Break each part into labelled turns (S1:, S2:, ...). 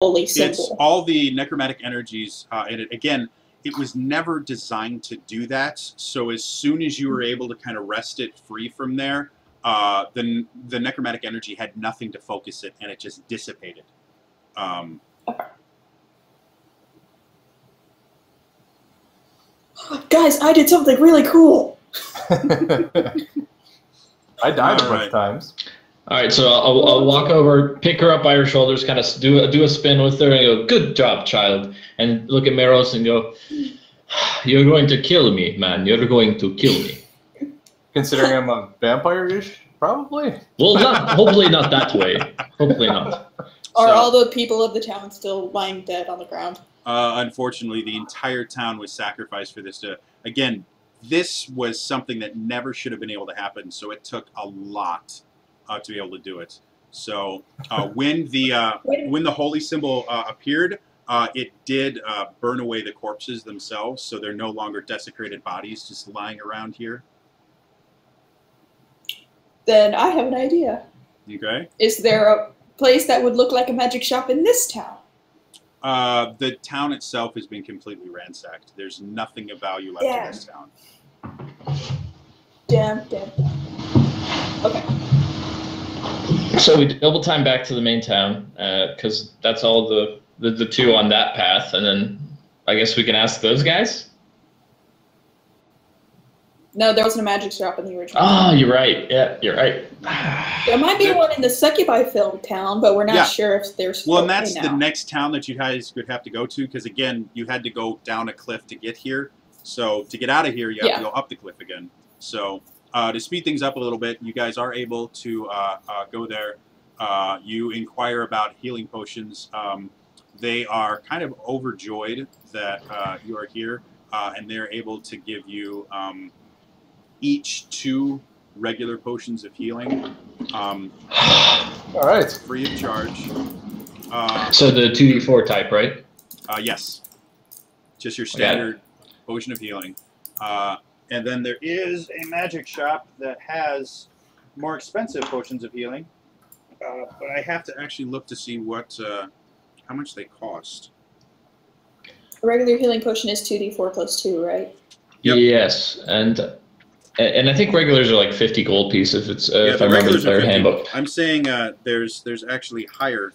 S1: holy
S2: It's
S1: symbol.
S2: all the necromantic energies in it. Again, it was never designed to do that. So as soon as you were able to kind of wrest it free from there, the necromantic energy had nothing to focus it, and it just dissipated.
S1: Okay. Guys, I did something really cool.
S3: I died a bunch of times.
S4: All right, so I'll walk over, pick her up by her shoulders, kind of do a spin with her, and go, "Good job, child," and look at Meros and go, "You're going to kill me, man. You're going to kill me."
S3: Considering I'm a vampire-ish, probably.
S4: Well, hopefully not that way. Hopefully not.
S1: Are all the people of the town still lying dead on the ground?
S2: Unfortunately, the entire town was sacrificed for this. Again, this was something that never should have been able to happen, so it took a lot to be able to do it. So when the holy symbol appeared, it did burn away the corpses themselves, so they're no longer desecrated bodies just lying around here.
S1: Then I have an idea.
S2: Okay.
S1: Is there a place that would look like a magic shop in this town?
S2: The town itself has been completely ransacked. There's nothing of value left in this town.
S1: Damn. Okay.
S4: So we double time back to the main town, because that's all the two on that path, and then I guess we can ask those guys?
S1: No, there wasn't a magic shop in the original.
S4: Oh, you're right. Yeah, you're right.
S1: There might be one in the succubi-filled town, but we're not sure if there's.
S2: Well, and that's the next town that you guys would have to go to, because again, you had to go down a cliff to get here. So to get out of here, you have to go up the cliff again. So to speed things up a little bit, you guys are able to go there. You inquire about healing potions. They are kind of overjoyed that you are here, and they're able to give you each 2 regular potions of healing. All
S3: right.
S2: Free of charge.
S4: So the 2d4 type, right?
S2: Yes. Just your standard potion of healing. And then there is a magic shop that has more expensive potions of healing. But I have to actually look to see what how much they cost.
S1: A regular healing potion is 2d4 plus 2, right?
S4: Yep. Yes, and I think regulars are like 50 gold pieces. If I remember their handbook.
S2: I'm saying there's actually higher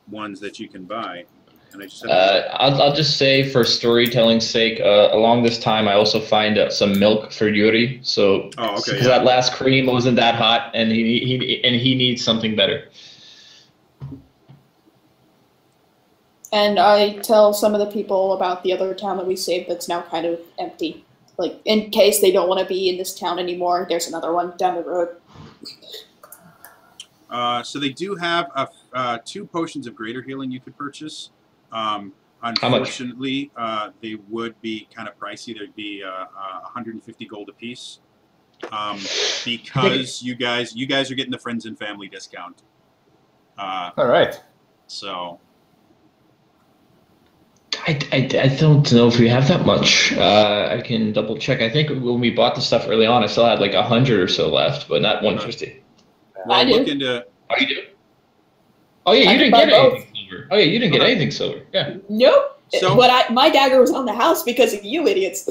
S2: ones that you can buy. And I just have
S4: I'll just say, for storytelling's sake, along this time I also find some milk for Yuri. So because that last cream wasn't that hot, and he needs something better.
S1: And I tell some of the people about the other town that we saved that's now kind of empty. Like, in case they don't want to be in this town anymore, there's another one down the road.
S2: So they do have 2 potions of greater healing you could purchase. Unfortunately, they would be kind of pricey. They'd be 150 gold apiece. Because you guys are getting the friends and family discount.
S3: All right.
S2: So
S4: I don't know if we have that much. I can double check. I think when we bought the stuff early on, I still had like 100 or so left, but not 150.
S2: Well,
S1: I do.
S2: look into.
S4: Oh, you do? Oh yeah, you didn't get anything silver. Oh yeah, you didn't get anything silver. Yeah.
S1: Nope.
S2: So,
S1: but my dagger was on the house because of you idiots.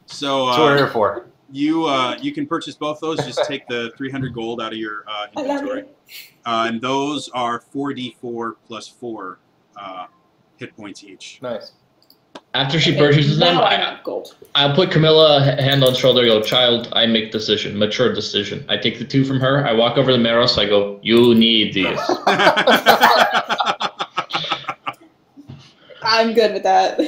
S2: So
S3: that's what we're here for.
S2: You can purchase both those. Just take the 300 gold out of your inventory, and those are 4d4 plus 4 hit points each.
S3: Nice.
S4: After she purchases them, I'll put Camilla a hand on shoulder. Go, child. I make decision, mature decision. I take the 2 from her. I walk over to Meros. I go, you need these.
S1: I'm good with that.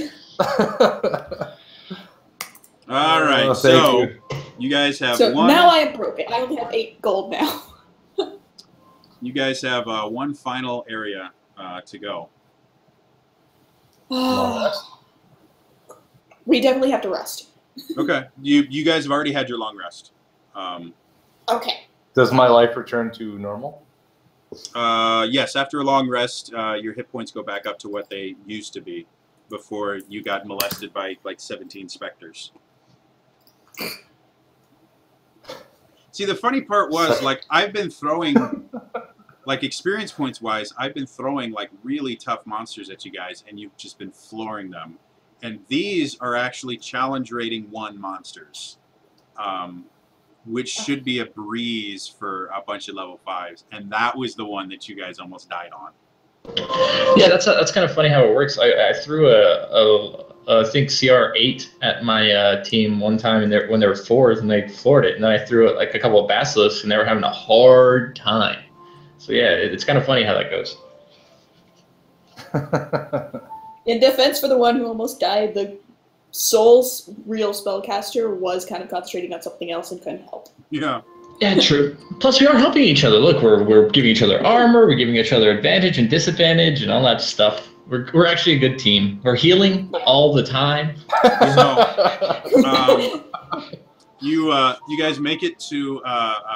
S2: All right, so you guys have one.
S1: Now I am broken. I only have 8 gold now.
S2: You guys have one final area to go.
S1: We definitely have to rest.
S2: Okay, you guys have already had your long rest.
S1: Okay.
S3: Does my life return to normal?
S2: Yes, after a long rest, your hit points go back up to what they used to be before you got molested by like 17 specters. See, the funny part was, like, I've been throwing like experience points wise, I've been throwing like really tough monsters at you guys, and you've just been flooring them. And these are actually challenge rating 1 monsters, which should be a breeze for a bunch of level 5s. And that was the one that you guys almost died on.
S4: Yeah, that's kind of funny how it works. I threw I think CR8 at my team one time, and when they were 4s, and they floored it. And then I threw like a couple of basilisks, and they were having a hard time. So yeah, it's kind of funny how that goes.
S1: In defense for the one who almost died, the Soul's real spellcaster was kind of concentrating on something else and couldn't help.
S2: Yeah.
S4: Yeah, true. Plus, we are helping each other. Look, we're giving each other armor, we're giving each other advantage and disadvantage and all that stuff. We're actually a good team. We're healing all the time.
S2: So, you guys make it to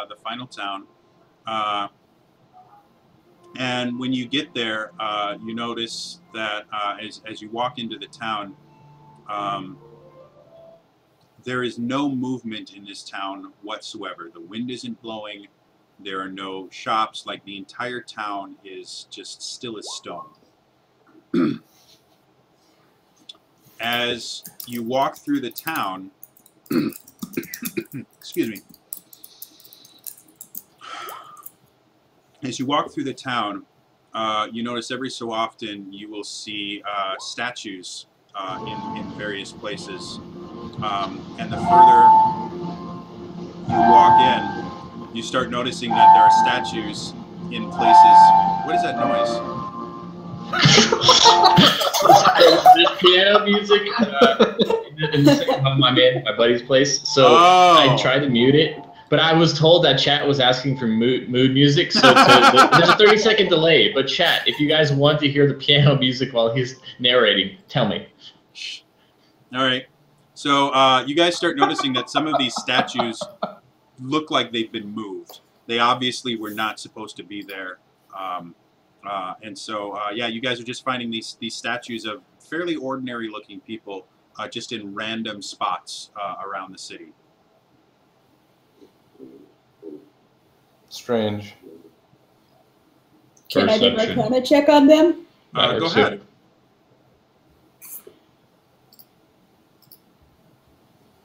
S2: the final town, and when you get there, you notice that as you walk into the town, there is no movement in this town whatsoever. The wind isn't blowing. There are no shops. Like, the entire town is just still as stone. As you walk through the town, excuse me. As you walk through the town, you notice every so often you will see statues in various places. And the further you walk in, you start noticing that there are statues in places. What is that noise?
S4: This piano music in the second home I'm in, my buddy's place. So I tried to mute it, but I was told that chat was asking for mood music. So there's a 30-second delay. But chat, if you guys want to hear the piano music while he's narrating, tell me.
S2: All right. So you guys start noticing that some of these statues look like they've been moved. They obviously were not supposed to be there. And so, yeah, you guys are just finding these statues of fairly ordinary-looking people just in random spots around the city.
S3: Strange.
S1: Can I do my Arcana check on them?
S2: Go ahead.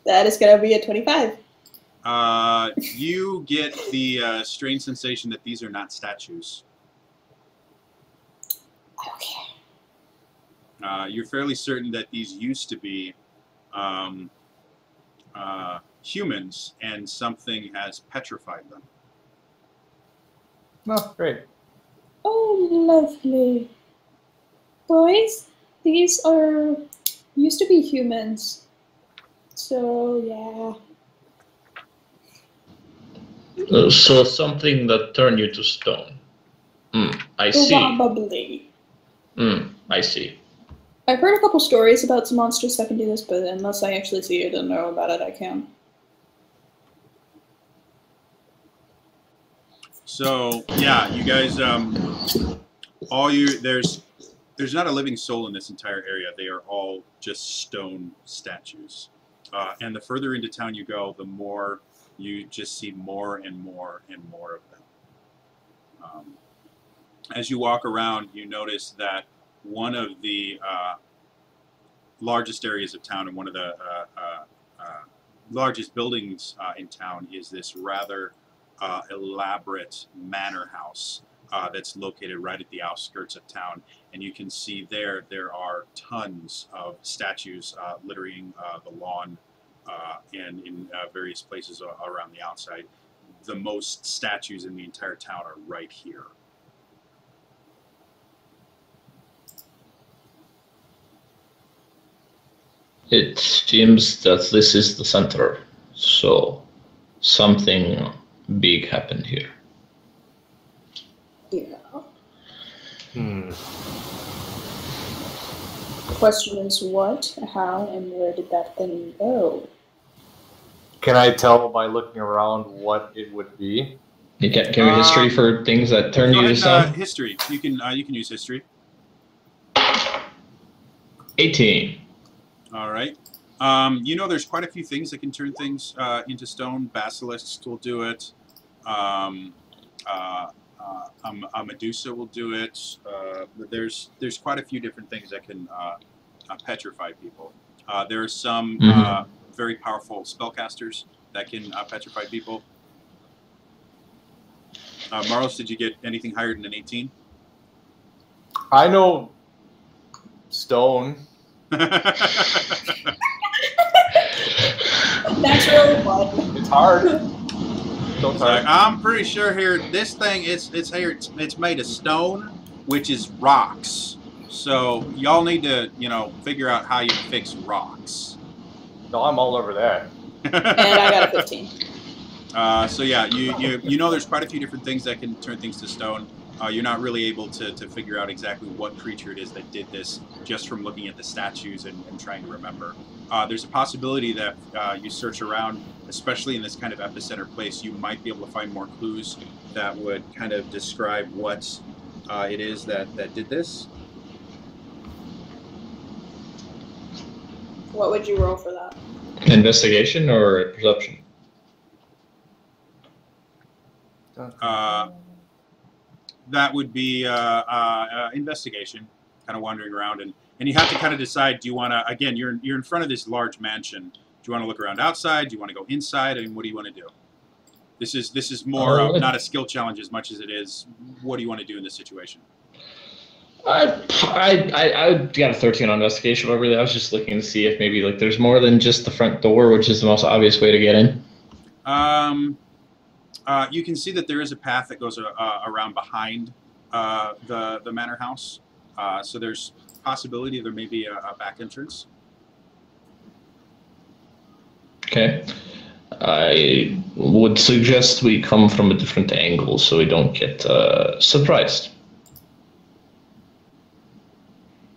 S1: That is going to be a 25.
S2: You get the strange sensation that these are not statues.
S1: Okay.
S2: You're fairly certain that these used to be humans, and something has petrified them.
S3: Oh, great.
S1: Oh, lovely. Boys, these used to be humans. So, yeah.
S4: So something that turned you to stone. I see.
S1: Probably.
S4: I see.
S1: I've heard a couple stories about some monsters that can do this, but unless I actually see it and know about it, I can't.
S2: So yeah, you guys, there's not a living soul in this entire area. They are all just stone statues. And the further into town you go, the more you just see more and more and more of them. As you walk around, you notice that one of the largest areas of town and one of the largest buildings in town is this rather elaborate manor house that's located right at the outskirts of town. And you can see there are tons of statues littering the lawn and in various places around the outside. The most statues in the entire town are right here.
S4: It seems that this is the center, so something big happened here.
S1: Yeah.
S3: Hmm.
S1: The question is what, how, and where did that thing go?
S3: Can I tell by looking around what it would be?
S4: Can we history for things that turn you to stone?
S2: History. You can use history.
S4: 18.
S2: All right. You know, there's quite a few things that can turn things into stone. Basilisks will do it. A Medusa will do it. There's quite a few different things that can petrify people. There are some very powerful spellcasters that can petrify people. Marlos, did you get anything higher than an 18?
S3: I know stone.
S1: Natural one.
S3: It's hard. Stone's hard.
S2: I'm pretty sure here this thing it's made of stone, which is rocks. So y'all need to figure out how you fix rocks.
S3: No, I'm all over that.
S1: And I got a 15.
S2: So yeah, you know there's quite a few different things that can turn things to stone. You're not really able to figure out exactly what creature it is that did this just from looking at the statues and trying to remember. There's a possibility that you search around, especially in this kind of epicenter place, you might be able to find more clues that would kind of describe what it is that did this.
S1: What would you roll for that?
S4: Investigation or perception?
S2: That would be investigation, kind of wandering around, and you have to kind of decide. Do you want to? Again, you're in front of this large mansion. Do you want to look around outside? Do you want to go inside? I mean, what do you want to do? This is more not a skill challenge as much as it is. What do you want to do in this situation?
S4: I got a 13 on investigation, but really I was just looking to see if maybe like there's more than just the front door, which is the most obvious way to get in.
S2: You can see that there is a path that goes around behind the manor house. So there's possibility there may be a back entrance.
S4: Okay. I would suggest we come from a different angle so we don't get surprised.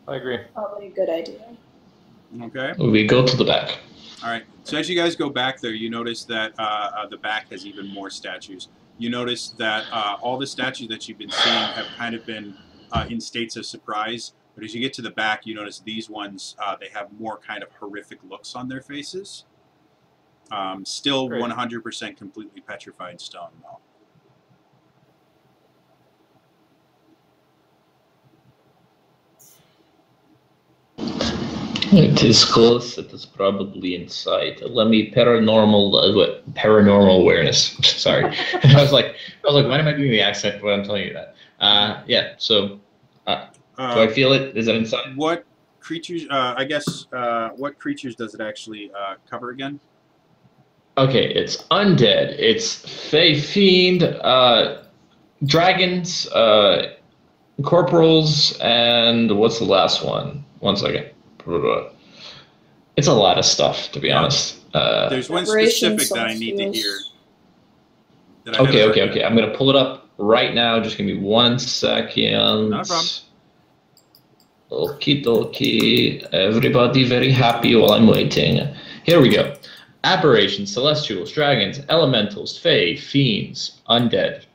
S3: I agree.
S1: Probably a good idea.
S2: Okay.
S4: We go to the back.
S2: All right. So as you guys go back there, you notice that the back has even more statues. You notice that all the statues that you've been seeing have kind of been in states of surprise. But as you get to the back, you notice these ones, they have more kind of horrific looks on their faces. Still 100% completely petrified stone, though.
S4: It is close. It is probably inside. Let me paranormal awareness. Sorry, I was like, why am I doing the accent when I'm telling you that? Yeah. So, do I feel it? Is it inside?
S2: What creatures? I guess. What creatures does it actually cover again?
S4: Okay, it's undead. It's fey fiend, dragons, corporals, and what's the last one? One second. It's a lot of stuff, to be honest.
S2: There's one specific that I need to hear.
S4: Okay. I'm going to pull it up right now. Just give me 1 second.
S2: Not a problem.
S4: Okie dokie. Everybody very happy while I'm waiting. Here we go. Aberrations, celestials, dragons, elementals, fae, fiends, undead.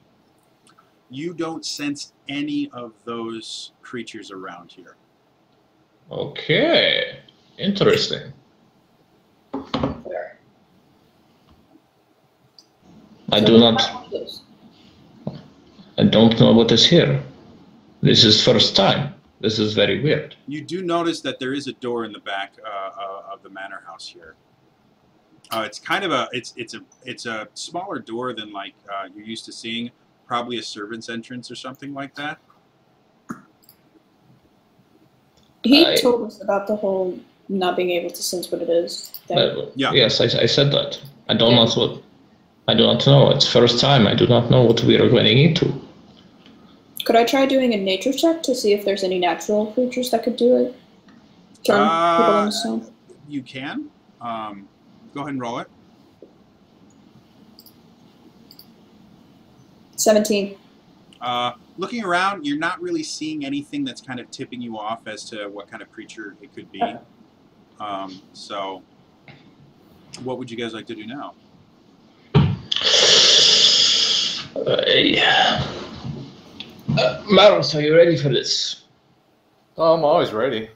S2: You don't sense any of those creatures around here.
S4: Okay, interesting. I don't know what is here. This is first time. This is very weird.
S2: You do notice that there is a door in the back of the manor house here. It's kind of it's a smaller door than like you're used to seeing. Probably a servant's entrance or something like that.
S1: He told us about the whole not being able to sense what it is.
S2: Yeah.
S4: Yes, I said that. I do not know. It's first time. I do not know what we are going into.
S1: Could I try doing a nature check to see if there's any natural creatures that could do it? Turn people into stone?
S2: You can. Go ahead and roll it.
S1: 17.
S2: Looking around, you're not really seeing anything that's kind of tipping you off as to what kind of creature it could be. So, what would you guys like to do now?
S4: Maros, are you ready for this?
S3: Oh, I'm always ready.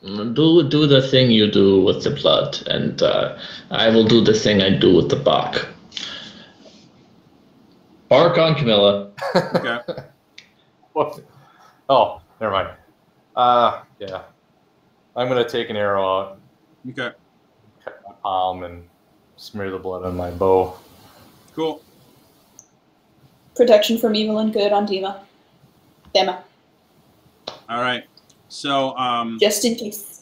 S4: Do the thing you do with the blood, and I will do the thing I do with the bark. Bark on Camilla.
S2: Okay.
S3: What? Oh, never mind. Yeah. I'm gonna take an arrow out,
S2: Okay.
S3: cut my palm, and smear the blood on my bow.
S2: Cool.
S1: Protection from evil and good on Dima. Dema.
S2: All right. So,
S1: Just in case.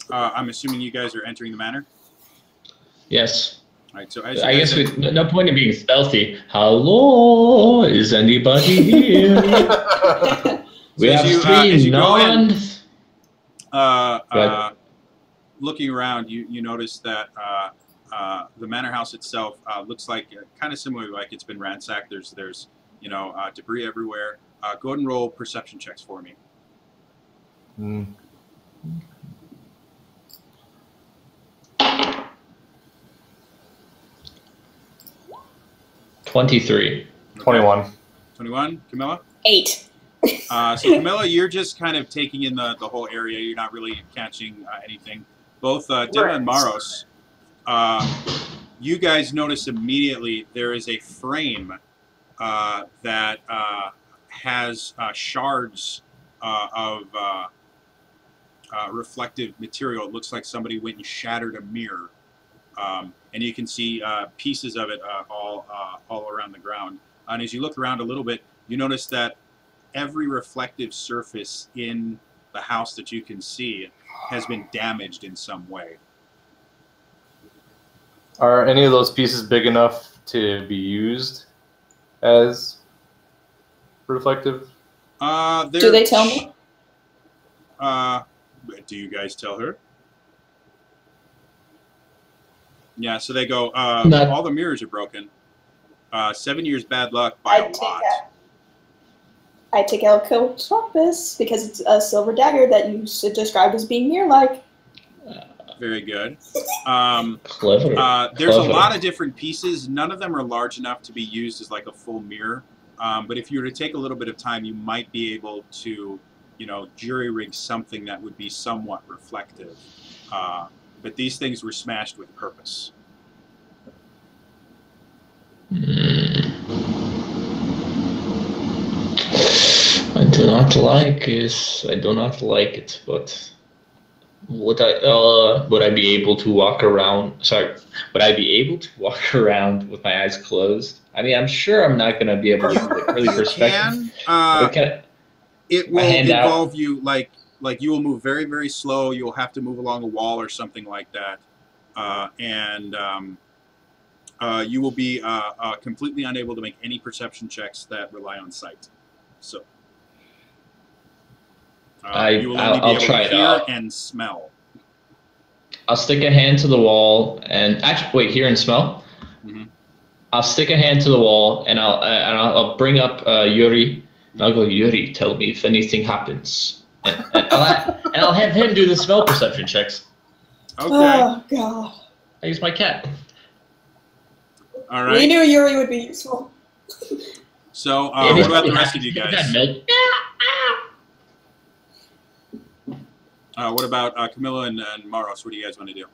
S2: I'm assuming you guys are entering the manor.
S4: Yes.
S2: All right. So, as
S4: I
S2: you
S4: guess
S2: guys
S4: no point in being stealthy. Hello, is anybody here? We
S2: So as
S4: have
S2: you-
S4: three
S2: as you go in-
S4: non.
S2: looking around, you notice that the manor house itself looks like kind of similar, like it's been ransacked. There's debris everywhere. Go ahead and roll perception checks for me.
S4: 23.
S3: 21.
S2: 21, Camilla?
S1: 8.
S2: So Camilla, you're just kind of taking in the whole area. You're not really catching anything. Both Dima and Maros, you guys notice immediately there is a frame that has shards of reflective material. It looks like somebody went and shattered a mirror. And you can see pieces of it all around the ground. And as you look around a little bit, you notice that every reflective surface in the house that you can see has been damaged in some way.
S3: Are any of those pieces big enough to be used as reflective?
S1: Do they tell me?
S2: Do you guys tell her? Yeah, so they go, all the mirrors are broken. 7 years bad luck by a lot.
S1: I take out Compass because it's a silver dagger that you described as being mirror-like.
S2: Very good.
S4: Clever.
S2: There's a lot of different pieces. None of them are large enough to be used as like a full mirror. But if you were to take a little bit of time, you might be able to, jury rig something that would be somewhat reflective. But these things were smashed with purpose.
S4: I do not like it, but would I be able to walk around? Sorry, would I be able to walk around with my eyes closed? I mean, I'm sure I'm not going to be able to do the early perspective.
S2: It will involve you like you will move very, very slow. You'll have to move along a wall or something like that, and you will be completely unable to make any perception checks that rely on sight. So you will only be able to hear and smell.
S4: I'll stick a hand to the wall and actually wait, hear and smell.
S2: Mm-hmm.
S4: I'll stick a hand to the wall and I'll bring up Yuri. And I'll go, Yuri, tell me if anything happens. And I'll have him do the smell perception checks.
S2: Okay.
S1: Oh, God.
S4: I use my cat.
S2: All right.
S1: We knew Yuri would be useful.
S2: So, what about the rest of you guys? What about Camilla and Maros? What do you guys want to do?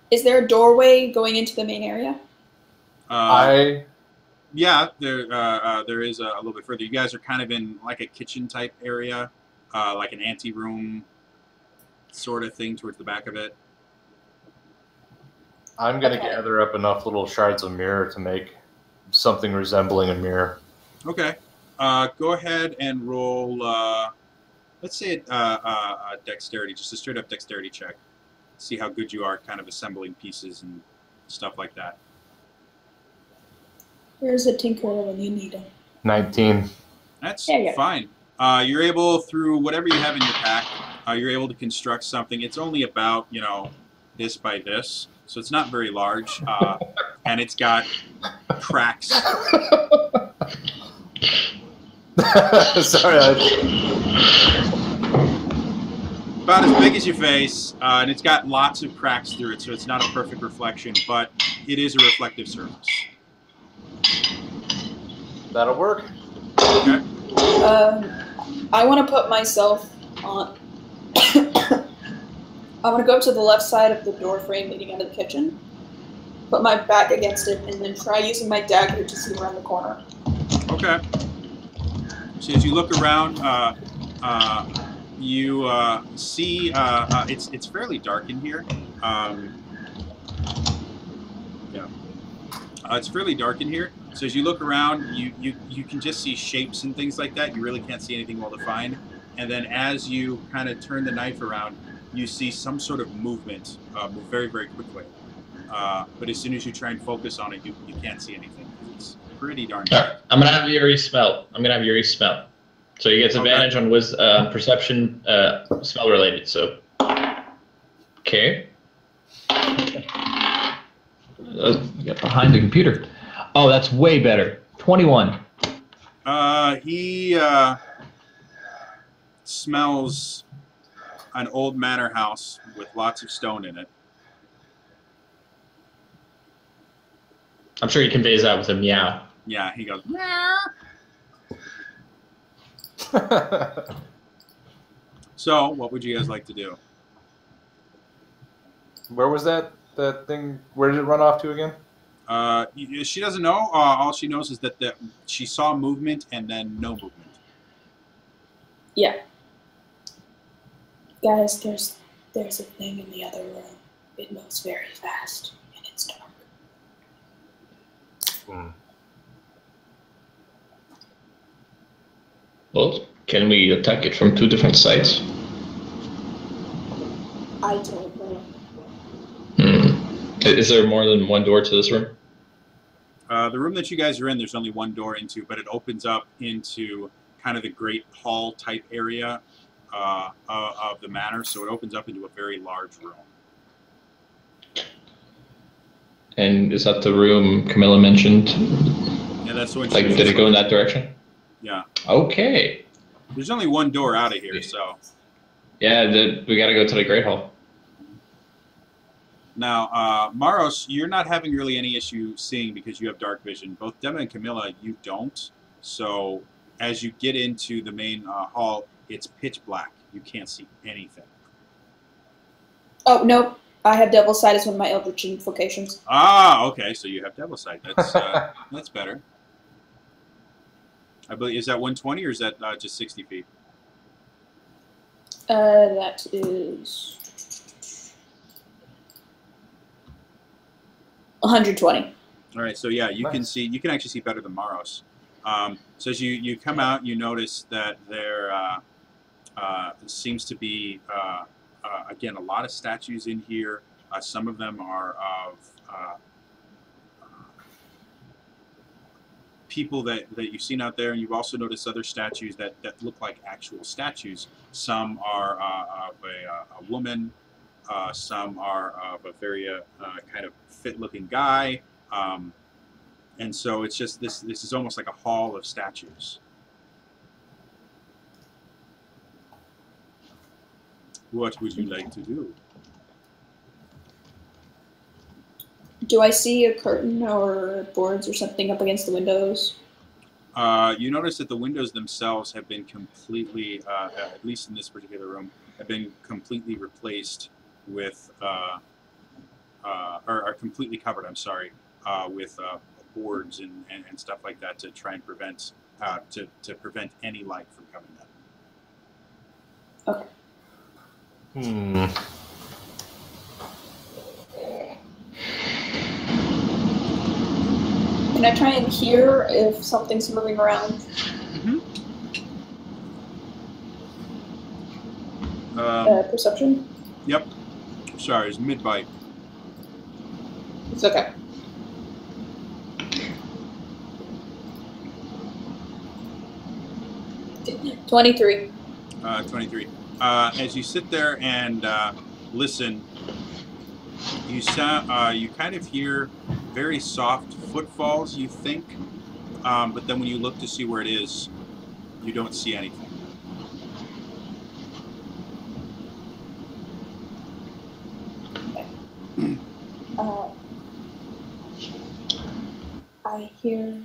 S1: Is there a doorway going into the main area?
S2: Yeah, there is a little bit further. You guys are kind of in like a kitchen type area, like an anteroom sort of thing towards the back of it.
S3: I'm going to gather up enough little shards of mirror to make something resembling a mirror.
S2: Okay. Go ahead and roll, let's say a dexterity, just a straight up dexterity check. See how good you are at kind of assembling pieces and stuff like that.
S1: Where's the tinkerer when you need him?
S3: 19.
S2: That's fine. You're able, through whatever you have in your pack, you're able to construct something. It's only about, this by this. So it's not very large. And it's got cracks.
S3: Sorry.
S2: About as big as your face, and it's got lots of cracks through it, so it's not a perfect reflection, but it is a reflective surface.
S3: That'll work.
S2: Okay.
S1: I want to put myself on... I want to go up to the left side of the door frame leading out of the kitchen. put my back against it, and then try using my dagger to see around the corner.
S2: Okay. So as you look around, you see it's fairly dark in here. It's fairly dark in here. So as you look around, you can just see shapes and things like that. You really can't see anything well defined. And then as you kind of turn the knife around, you see some sort of movement move very, very quickly. But as soon as you try and focus on it, you can't see anything. It's pretty darn dark.
S4: Right. I'm gonna have Yuri smell. So he gets advantage on perception, smell related. So, okay. Get behind the computer. Oh, that's way better. 21.
S2: He smells an old manor house with lots of stone in it.
S4: I'm sure he conveys that with a meow.
S2: Yeah, he goes, meow. So, what would you guys like to do?
S3: Where was that thing? Where did it run off to again?
S2: She doesn't know. All she knows is that she saw movement and then no movement.
S1: Yeah. Guys, there's a thing in the other room. It moves very fast, and it's dark.
S4: Well, can we attack it from 2 different sides?
S1: I don't know.
S4: Is there more than one door to this room?
S2: The room that you guys are in, there's only one door into, but it opens up into kind of the great hall type area of the manor. So it opens up into a very large room.
S4: And is that the room Camilla mentioned?
S2: Yeah, that's the one.
S4: Like, did it go in that direction?
S2: Yeah.
S4: Okay.
S2: There's only one door out of here, so.
S4: Yeah, we got to go to the Great Hall.
S2: Now, Maros, you're not having really any issue seeing because you have dark vision. Both Dema and Camilla, you don't. So as you get into the main hall, it's pitch black. You can't see anything.
S1: Oh, no. I have Devil's Sight as one of my Eldritch invocations.
S2: Ah, okay. So you have Devil's Sight. That's that's better. I believe, is that 120 or is that just 60 feet?
S1: That is 120.
S2: All right, so yeah, you can see. You can actually see better than Maros. So as you come out, you notice that there seems to be again a lot of statues in here. Some of them are of people that you've seen out there, and you've also noticed other statues that look like actual statues. Some are of a woman. Some are of a very kind of fit-looking guy, and so it's just this is almost like a hall of statues. What would you like to do?
S1: Do I see a curtain or boards or something up against the windows?
S2: You notice that the windows themselves have been completely, at least in this particular room, have been completely replaced with, or are completely covered, I'm sorry, with boards and stuff like that to try and prevent, to prevent any light from coming in.
S1: Okay. Can I try and hear if something's moving around? Perception?
S2: Yep. Sorry, it's mid-bite.
S1: It's okay. – 23.
S2: 23. As you sit there and listen, you kind of hear very soft footfalls, you think, but then when you look to see where it is, you don't see anything.
S1: I hear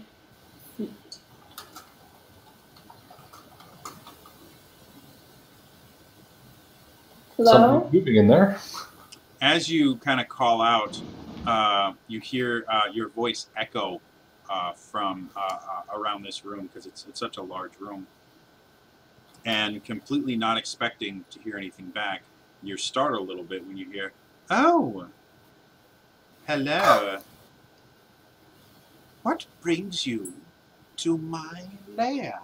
S1: feet. Hello?
S3: Something moving in there.
S2: As you kind of call out, you hear your voice echo from around this room because it's such a large room. And completely not expecting to hear anything back, you're startled a little bit when you hear, "Oh, hello. What brings you to my lair,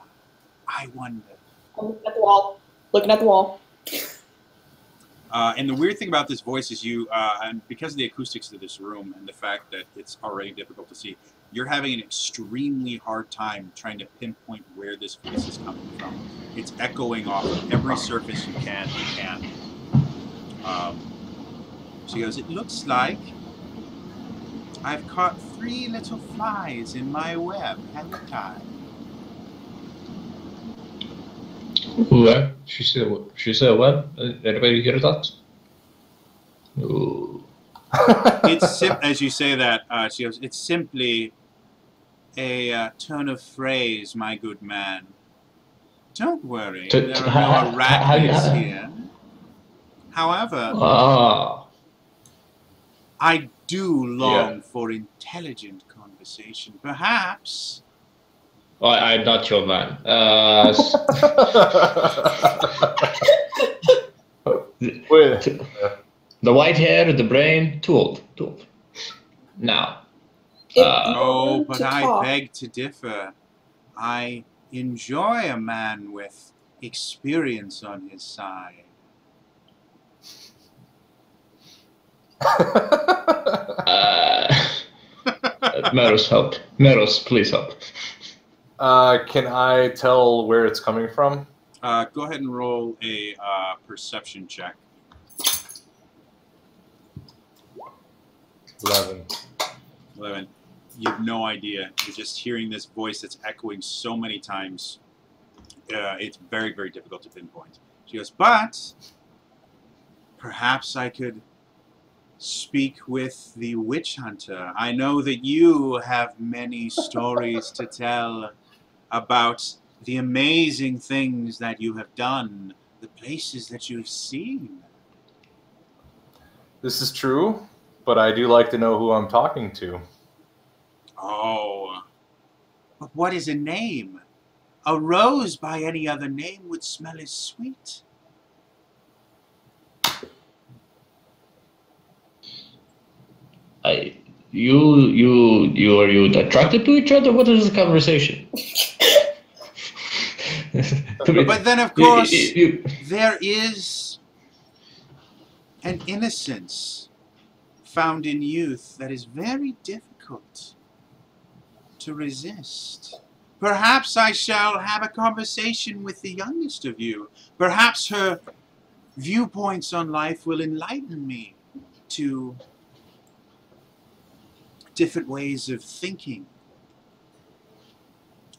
S2: I wonder?"
S1: I'm looking at the wall. Looking at the wall.
S2: And the weird thing about this voice is and because of the acoustics of this room and the fact that it's already difficult to see, you're having an extremely hard time trying to pinpoint where this voice is coming from. It's echoing off of every surface you can. She goes, "It looks like I've caught 3 little flies in my web, haven't I?"
S4: What? She said what? Anybody hear that? Ooh.
S2: It's as you say that, she goes, "It's simply a turn of phrase, my good man. Don't worry, there are no arachnids here. However, I do long for intelligent conversation. Perhaps..."
S4: Oh, I'm not your man. The white hair, the brain, too old. Now.
S2: Oh, but I beg to differ. I enjoy a man with experience on his side.
S4: Meros, help. Meros, please help.
S3: Can I tell where it's coming from?
S2: Go ahead and roll a perception check. 11. You have no idea. You're just hearing this voice that's echoing so many times. It's very, very difficult to pinpoint. She goes, "But perhaps I could speak with the witch hunter. I know that you have many stories to tell about the amazing things that you have done, the places that you've seen."
S3: This is true, but I do like to know who I'm talking to.
S2: "Oh, but what is a name? A rose by any other name would smell as sweet."
S4: Are you attracted to each other? What is the conversation?
S2: But then, of course, there is an innocence found in youth that is very difficult to resist. Perhaps I shall have a conversation with the youngest of you. Perhaps her viewpoints on life will enlighten me to different ways of thinking.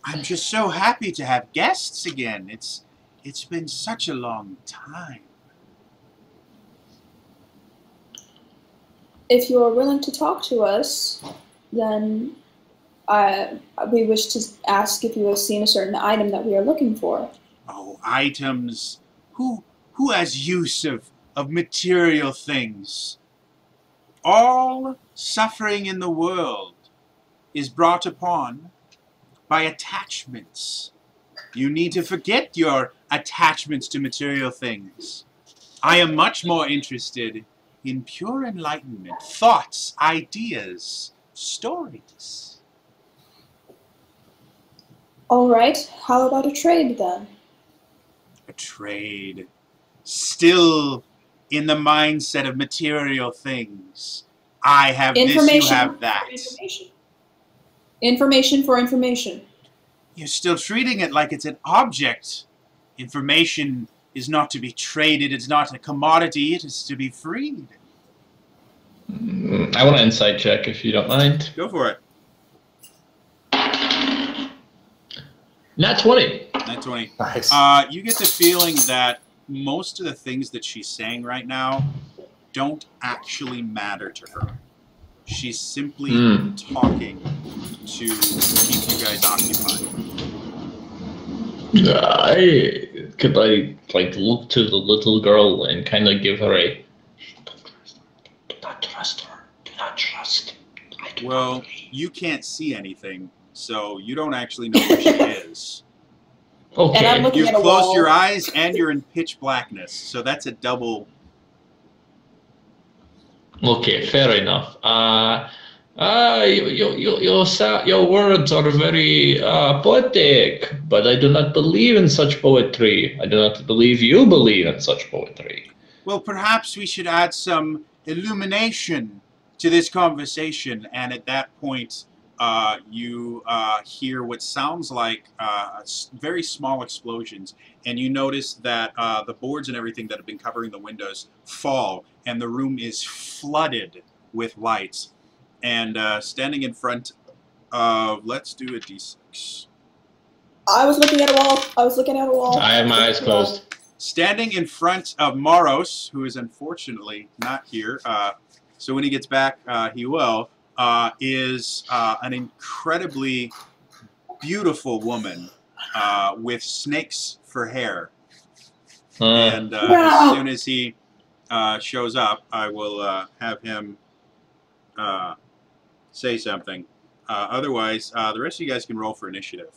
S2: I'm just so happy to have guests again. It's been such a long time.
S1: If you are willing to talk to us, then we wish to ask if you have seen a certain item that we are looking for.
S2: Oh, items. Who has use of material things? All suffering in the world is brought upon by attachments. You need to forget your attachments to material things. I am much more interested in pure enlightenment, thoughts, ideas, stories.
S1: All right, how about a trade then?
S2: A trade. Still in the mindset of material things. I have this, you have that.
S1: Information for information.
S2: You're still treating it like it's an object. Information is not to be traded. It's not a commodity. It is to be freed.
S4: I want an insight check, if you don't mind.
S2: Go for it.
S4: Nat 20.
S2: Nat 20.
S3: Nice.
S2: You get the feeling that most of the things that she's saying right now don't actually matter to her. She's simply talking to keep you guys occupied.
S4: Could I like look to the little girl and kind of give her a do not trust her. Do not trust
S2: Well, you can't see anything, so you don't actually know where she is.
S4: Okay.
S1: And I'm looking
S2: You've
S1: at a
S2: closed
S1: wall.
S2: your eyes and you're in pitch blackness, so that's a double.
S4: Okay, fair enough. Your words are very poetic, but I do not believe in such poetry. I do not believe you believe in such poetry.
S2: Well, perhaps we should add some illumination to this conversation, and at that point, you hear what sounds like very small explosions, and you notice that the boards and everything that have been covering the windows fall, and the room is flooded with lights. And standing in front of, let's do a d6.
S1: I was looking at a wall.
S4: I have my eyes closed.
S2: Standing in front of Moros, who is unfortunately not here, so when he gets back, he will, is an incredibly beautiful woman with snakes for hair. And as soon as he shows up, I will have him say something. Otherwise, the rest of you guys can roll for initiative.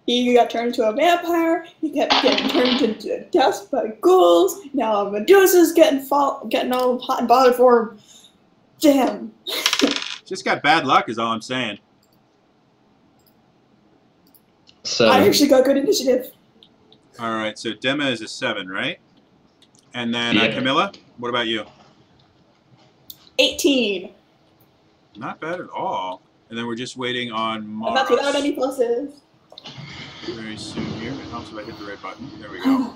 S1: He got turned into a vampire. He kept getting turned into dust by ghouls. Now Medusa's getting all hot and bothered for him. Damn.
S2: Just got bad luck is all I'm saying.
S1: I actually got good initiative.
S2: All right, so Dema is a 7, right? And then
S4: Yeah.
S2: Camilla, what about you?
S1: 18.
S2: Not bad at all. And then we're just waiting on Mars.
S1: I'm not without any pluses.
S2: Very soon here. It helps if I hit the right button. There we go.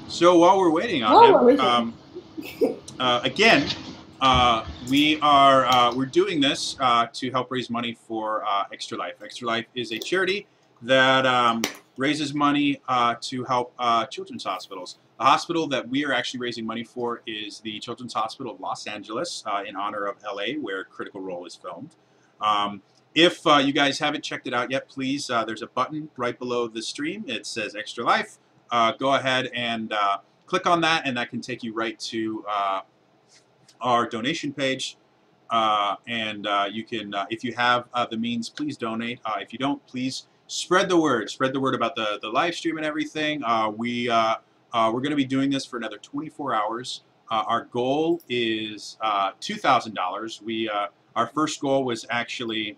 S2: So while we're waiting on him, again, we're doing this to help raise money for Extra Life. Extra Life is a charity that raises money to help children's hospitals. The hospital that we are actually raising money for is the Children's Hospital of Los Angeles in honor of LA, where Critical Role is filmed. If you guys haven't checked it out yet, please, there's a button right below the stream. It says Extra Life. Go ahead and click on that, and that can take you right to our donation page. And you can, if you have the means, please donate. If you don't, please spread the word. Spread the word about the live stream and everything. We're going to be doing this for another 24 hours. Our goal is $2,000. Our first goal was actually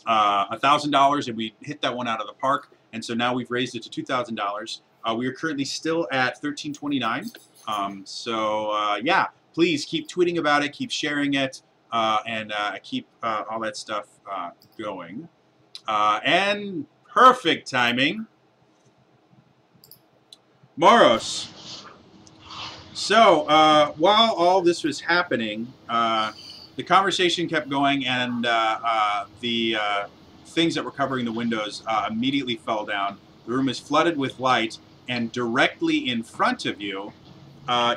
S2: $1,000, and we hit that one out of the park. And so now we've raised it to $2,000. We are currently still at $1,329. Yeah, please keep tweeting about it, keep sharing it, and keep all that stuff going. And perfect timing. Moros. So, while all this was happening, the conversation kept going, and the things that were covering the windows immediately fell down. The room is flooded with light, and directly in front of you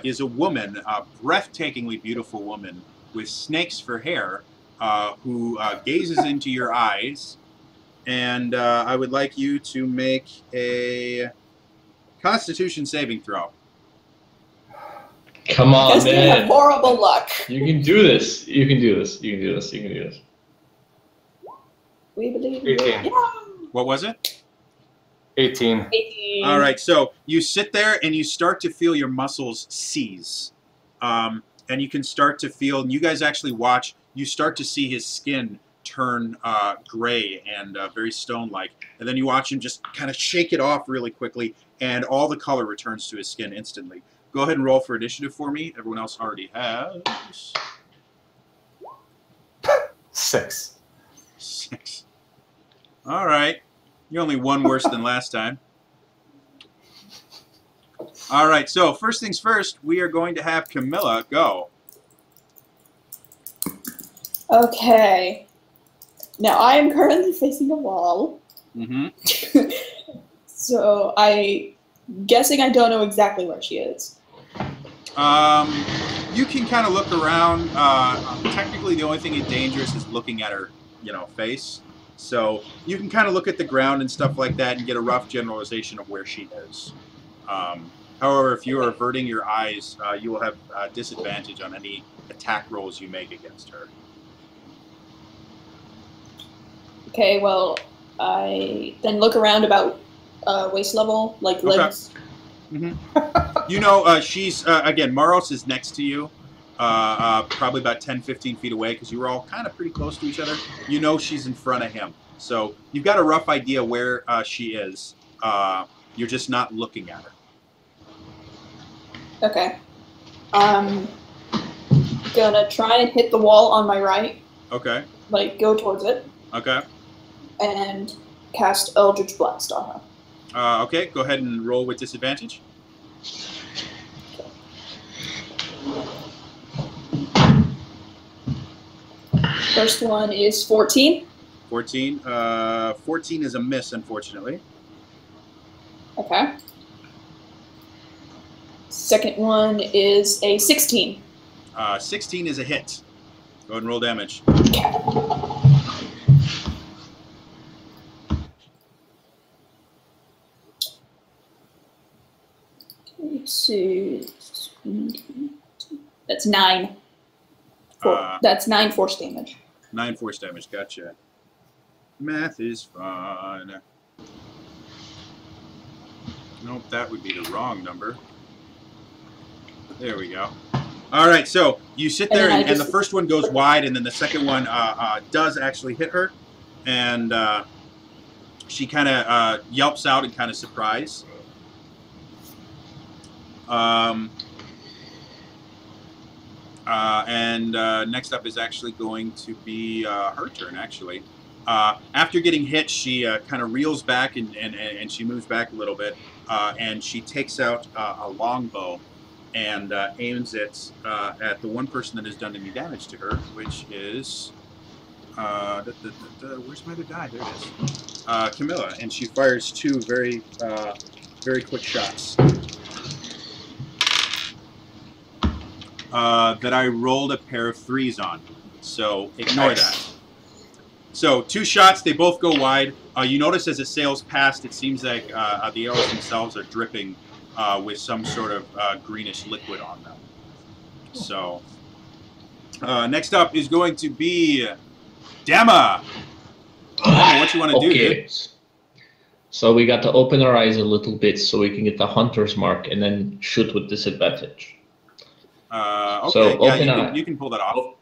S2: is a woman, a breathtakingly beautiful woman with snakes for hair, who gazes into your eyes. And I would like you to make a Constitution saving throw.
S4: Come on, man.
S1: You have horrible luck.
S4: You can do this. You can do this. You can do this. You can do this.
S1: We believe in you.
S3: 18.
S1: Yeah.
S2: What was it?
S3: 18.
S1: 18.
S2: All right, so you sit there and you start to feel your muscles seize. And you can start to feel, and you guys actually watch, you start to see his skin turn gray and very stone-like. And then you watch him just kind of shake it off really quickly, and all the color returns to his skin instantly. Go ahead and roll for initiative for me. Everyone else already has.
S3: 6.
S2: 6. All right. You're only one worse than last time. All right, so first things first, we are going to have Camilla go.
S1: Okay. Now, I am currently facing a wall.
S2: Mm-hmm.
S1: So, guessing I don't know exactly where she is.
S2: You can kind of look around. Technically, the only thing dangerous is looking at her, face. So you can kind of look at the ground and stuff like that and get a rough generalization of where she is. However, if you are averting your eyes, you will have disadvantage on any attack rolls you make against her.
S1: Okay, well, I then look around about waist level, like legs.
S2: Mm-hmm. You know, she's, again, Maros is next to you, probably about 10, 15 feet away, because you were all kind of pretty close to each other. You know she's in front of him. So you've got a rough idea where she is. You're just not looking at her.
S1: Okay. I'm gonna try and hit the wall on my right.
S2: Okay.
S1: Like, go towards it.
S2: Okay.
S1: And cast Eldritch Blast on her.
S2: Okay, go ahead and roll with disadvantage.
S1: First one is 14.
S2: 14. 14 is a miss, unfortunately.
S1: Okay. Second one is a 16.
S2: 16 is a hit. Go ahead and roll damage. That's 9. That's 9 force damage. 9 force damage, gotcha. Math is fun. Nope, that would be the wrong number. There we go. All right, so you sit there, and the first one goes wide, and then the second one does actually hit her, and she kind of yelps out in kind of surprise. And next up is actually going to be her turn, actually. After getting hit, she kind of reels back and she moves back a little bit, and she takes out a longbow and aims it at the one person that has done any damage to her, which is... where's my other die? There it is. Camilla, and she fires 2 very, very quick shots. That I rolled a pair of 3s on, so ignore that. So 2 shots, they both go wide. You notice as it sails past, it seems like the arrows themselves are dripping with some sort of greenish liquid on them. So next up is going to be Dema. Dema, what you want to do, dude?
S4: So we got to open our eyes a little bit so we can get the hunter's mark and then shoot with disadvantage.
S2: Okay,
S4: so
S2: yeah, you can pull that off.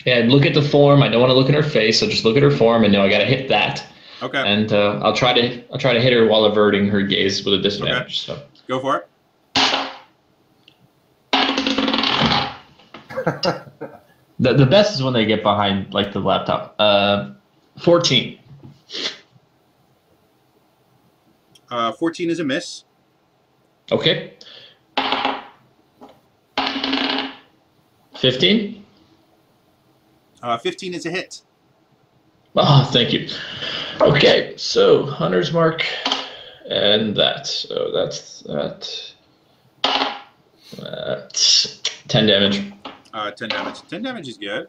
S4: Yeah, look at the form. I don't want to look at her face, so just look at her form and know I got to hit that.
S2: Okay.
S4: And I'll try to hit her while averting her gaze with a disadvantage.
S2: Okay.
S4: So
S2: go for
S4: it. The best is when they get behind like the laptop. 14.
S2: 14 is a miss.
S4: Okay. 15?
S2: 15 is a hit.
S4: Oh, thank you. Okay, so hunter's mark and that. So that's that. 10 damage.
S2: 10 damage. 10 damage is good.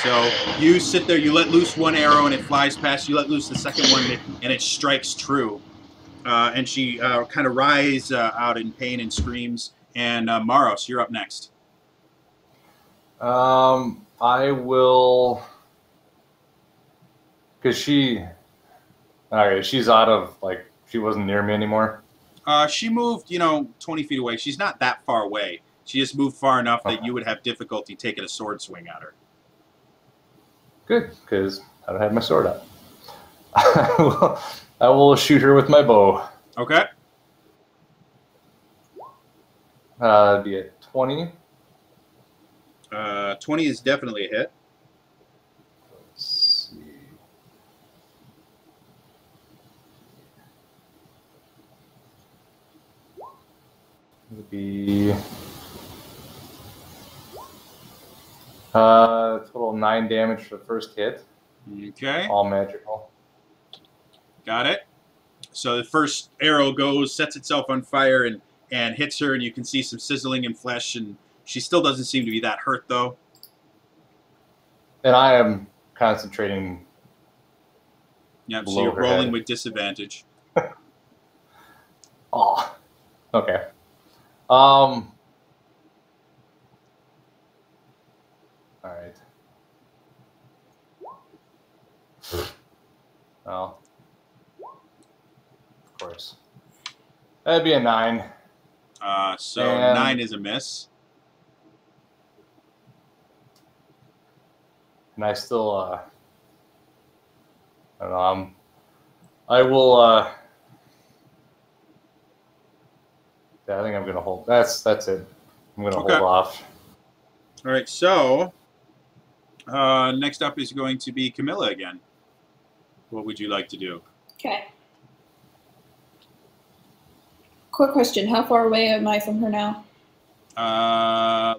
S2: So you sit there, you let loose one arrow and it flies past. You let loose the second one and it strikes true. And she kind of writhes out in pain and screams. And Maros, you're up next.
S3: I will, because she's out of, like, she wasn't near me anymore.
S2: She moved, 20 feet away. She's not that far away. She just moved far enough that you would have difficulty taking a sword swing at her.
S3: Good, because I don't have my sword out. I will shoot her with my bow.
S2: Okay.
S3: Be a 20.
S2: 20 is definitely a hit.
S3: Let's see. It'll be total 9 damage for the first hit.
S2: Okay.
S3: All magical.
S2: Got it. So the first arrow goes, sets itself on fire, and hits her, and you can see some sizzling in flesh, and she still doesn't seem to be that hurt, though.
S3: And I am concentrating.
S2: Yep, so you're rolling with disadvantage.
S3: Oh, okay. All right. Well, of course. That'd be a 9.
S2: So
S3: And
S2: 9 is a miss.
S3: And I still, I don't know, I will, yeah, I think I'm going to hold, that's it. I'm going to hold off.
S2: All right, so next up is going to be Camilla again. What would you like to do?
S1: Okay. Quick question. How far away am I from her now?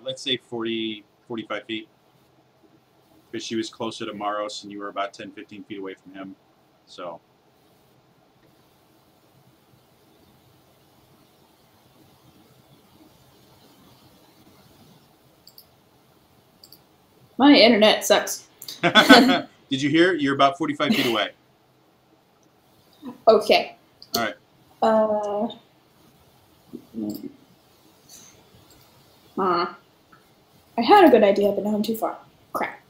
S2: Let's say 40, 45 feet. Because she was closer to Maros and you were about 10, 15 feet away from him. So.
S1: My internet sucks.
S2: Did you hear? You're about 45 feet away.
S1: Okay.
S2: All right.
S1: I had a good idea, but now I'm too far. Crap.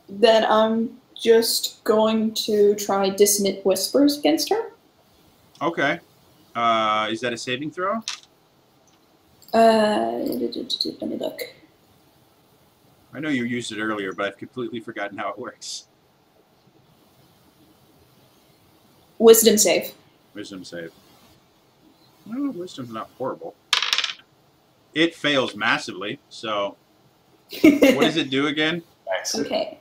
S1: Then I'm just going to try Dissonant Whispers against her.
S2: Okay. Is that a saving throw?
S1: Let me look.
S2: I know you used it earlier, but I've completely forgotten how it works.
S1: Wisdom save.
S2: Wisdom save. No, wisdom's not horrible. It fails massively, so what does it do again?
S1: Okay.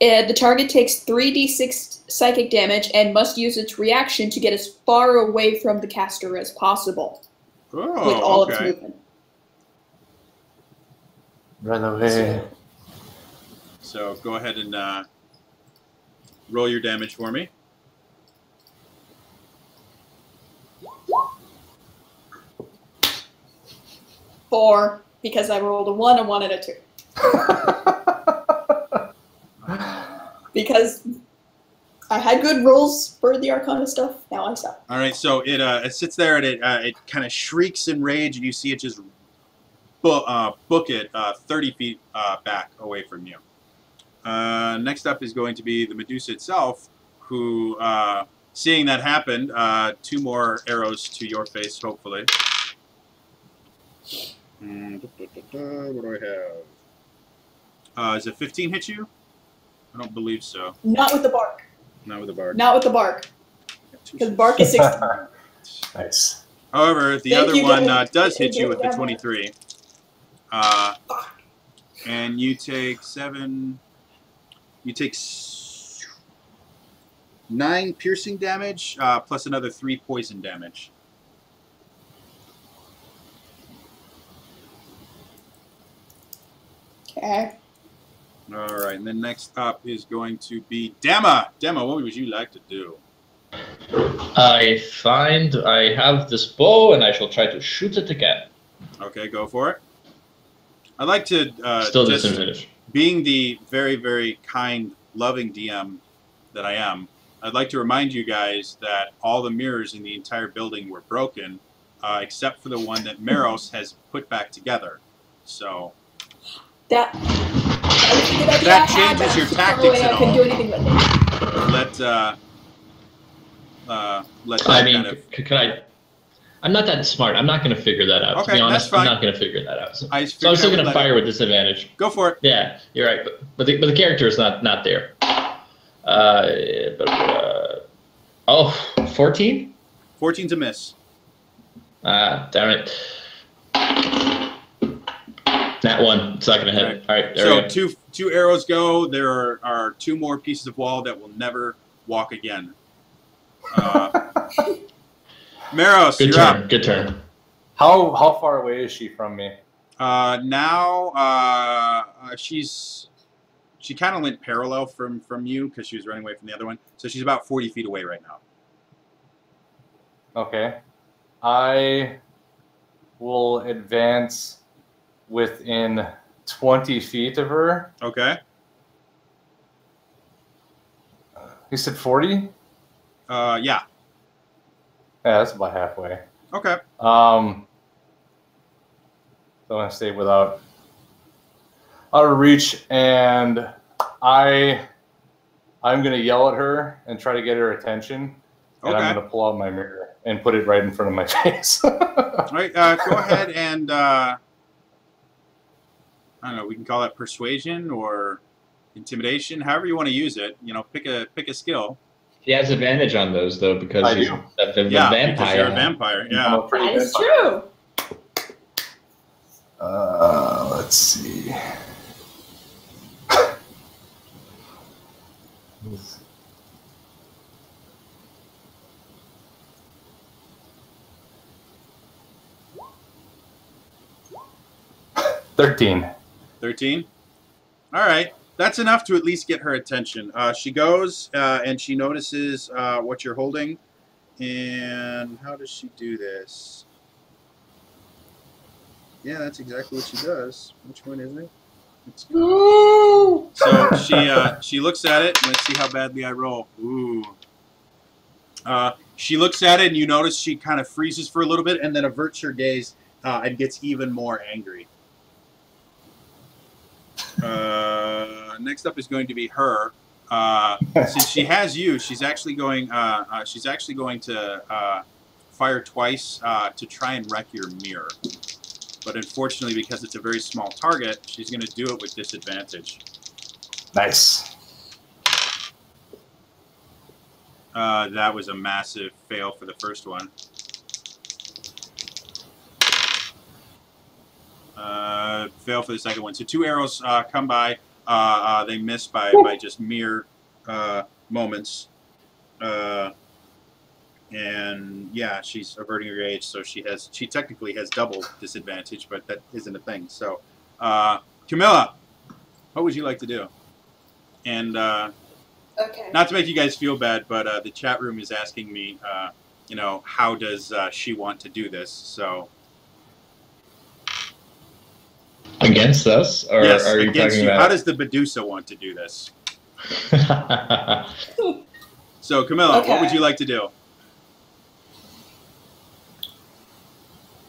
S1: The target takes 3d6 psychic damage and must use its reaction to get as far away from the caster as possible.
S2: Oh,
S1: with all of its movement.
S3: Run away.
S2: So go ahead and roll your damage for me.
S1: Four, because I rolled a 1 and 1 and a 2. Because I had good rolls for the Arcana stuff. Now I stop.
S2: All right, so it sits there and it kind of shrieks in rage, and you see it just book it 30 feet back away from you. Next up is going to be the Medusa itself, who, seeing that happen, 2 more arrows to your face, hopefully. What do I have? Is it 15 hit you? I don't believe so.
S1: Not with the bark.
S2: Not with the bark.
S1: Not with the bark. Because bark is 16.
S3: Nice.
S2: However, the other one does hit you with the 23. And you take 7. You take 9 piercing damage, plus another 3 poison damage.
S1: Okay.
S2: All right, and then next up is going to be Dema. Dema, what would you like to do?
S4: I find I have this bow, and I shall try to shoot it again.
S2: Okay, go for it. I'd like to
S4: Still
S2: just,
S4: disadvantage.
S2: being the very, very kind, loving DM that I am, I'd like to remind you guys that all the mirrors in the entire building were broken, except for the one that Maros has put back together. So
S1: That
S2: changes your tactics at all.
S1: I couldn't do anything with
S2: it.
S4: I mean, can I? I'm not that smart. I'm not going to figure that out.
S2: Okay,
S4: to be honest,
S2: that's fine.
S4: I'm not going to figure that out. So
S2: I
S4: I'm still going to fire with disadvantage.
S2: Go for it.
S4: Yeah, you're right. But the character is not there. 14?
S2: 14's a miss.
S4: Damn it. That one. It's not going to hit. All right. There we
S2: So
S4: go.
S2: two arrows go. There are 2 more pieces of wall that will never walk again. Maros,
S4: Good
S2: you're
S4: turn.
S2: up.
S4: Good turn.
S3: How far away is she from me?
S2: Now she kind of went parallel from you because she was running away from the other one. So she's about 40 feet away right now.
S3: Okay. I will advance within 20 feet of her.
S2: Okay.
S3: You said 40?
S2: Yeah.
S3: Yeah, that's about halfway.
S2: Okay.
S3: So I'm gonna stay without out of reach, and I'm gonna yell at her and try to get her attention. And I'm gonna pull out my mirror and put it right in front of my face.
S2: All right. Go ahead and I don't know. We can call that persuasion or intimidation, however you want to use it. You know, pick a skill.
S4: He has advantage on those though because
S3: I
S4: he's
S3: do.
S4: the vampire.
S2: Because you're a vampire. Yeah,
S1: that is true.
S3: Let's see. $13.
S2: 13. All right. That's enough to at least get her attention. She goes and she notices what you're holding. And how does she do this? Yeah, that's exactly what she does. Which one is it? So she looks at it. Let's see how badly I roll. Ooh. She looks at it, and you notice she kind of freezes for a little bit, and then averts her gaze and gets even more angry. Next up is going to be her. Since she has you, she's actually going to fire twice to try and wreck your mirror. But unfortunately, because it's a very small target, she's going to do it with disadvantage.
S3: Nice.
S2: That was a massive fail for the first one. Fail for the second one. So 2 arrows come by. They miss by just mere moments. And yeah, she's averting her gaze, so she technically has double disadvantage, but that isn't a thing. So, Camilla, what would you like to do? And
S1: Okay.
S2: not to make you guys feel bad, but the chat room is asking me, you know, how does she want to do this? So.
S4: Against us, or
S2: yes,
S4: are you
S2: against
S4: talking
S2: you.
S4: about?
S2: How does the Medusa want to do this? So, Camilla, what would you like to do?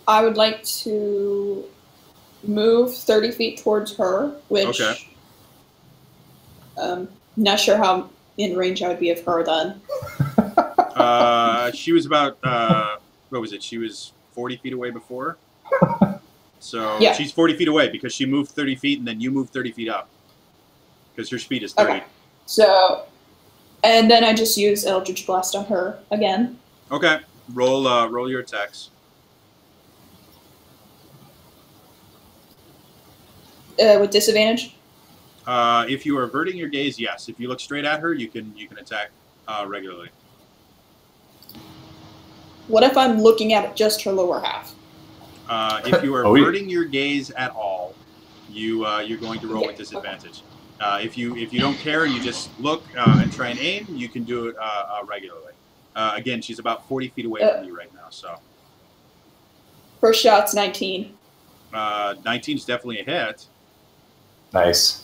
S1: I would like to move 30 feet towards her, which not sure how in range I would be of her then.
S2: She was about what was it? She was 40 feet away before. So
S1: yeah.
S2: She's 40 feet away because she moved 30 feet and then you moved 30 feet up because her speed is 30.
S1: Okay. So, and then I just use Eldritch Blast on her again.
S2: Okay. Roll your attacks.
S1: With disadvantage?
S2: If you are averting your gaze, yes. If you look straight at her, you can attack regularly.
S1: What if I'm looking at just her lower half?
S2: If you are averting your gaze at all, you're going to roll with disadvantage. If you don't care and you just look and try and aim, you can do it regularly. Again, she's about 40 feet away from you right now. So
S1: first shot's 19.
S2: 19 is definitely a hit.
S3: Nice.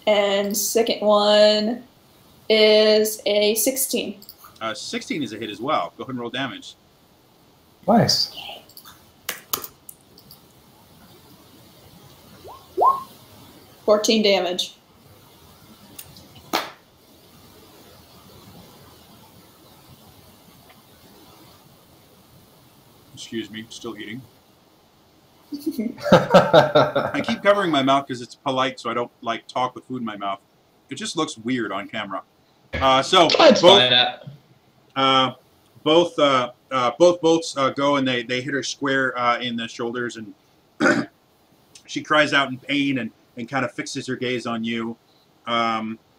S1: And second one is a 16.
S2: 16 is a hit as well. Go ahead and roll damage.
S3: Nice.
S1: 14 damage.
S2: Excuse me, still eating. I keep covering my mouth because it's polite, so I don't like talk with food in my mouth. It just looks weird on camera. So both bolts go and they hit her square in the shoulders, and she cries out in pain and kind of fixes her gaze on you.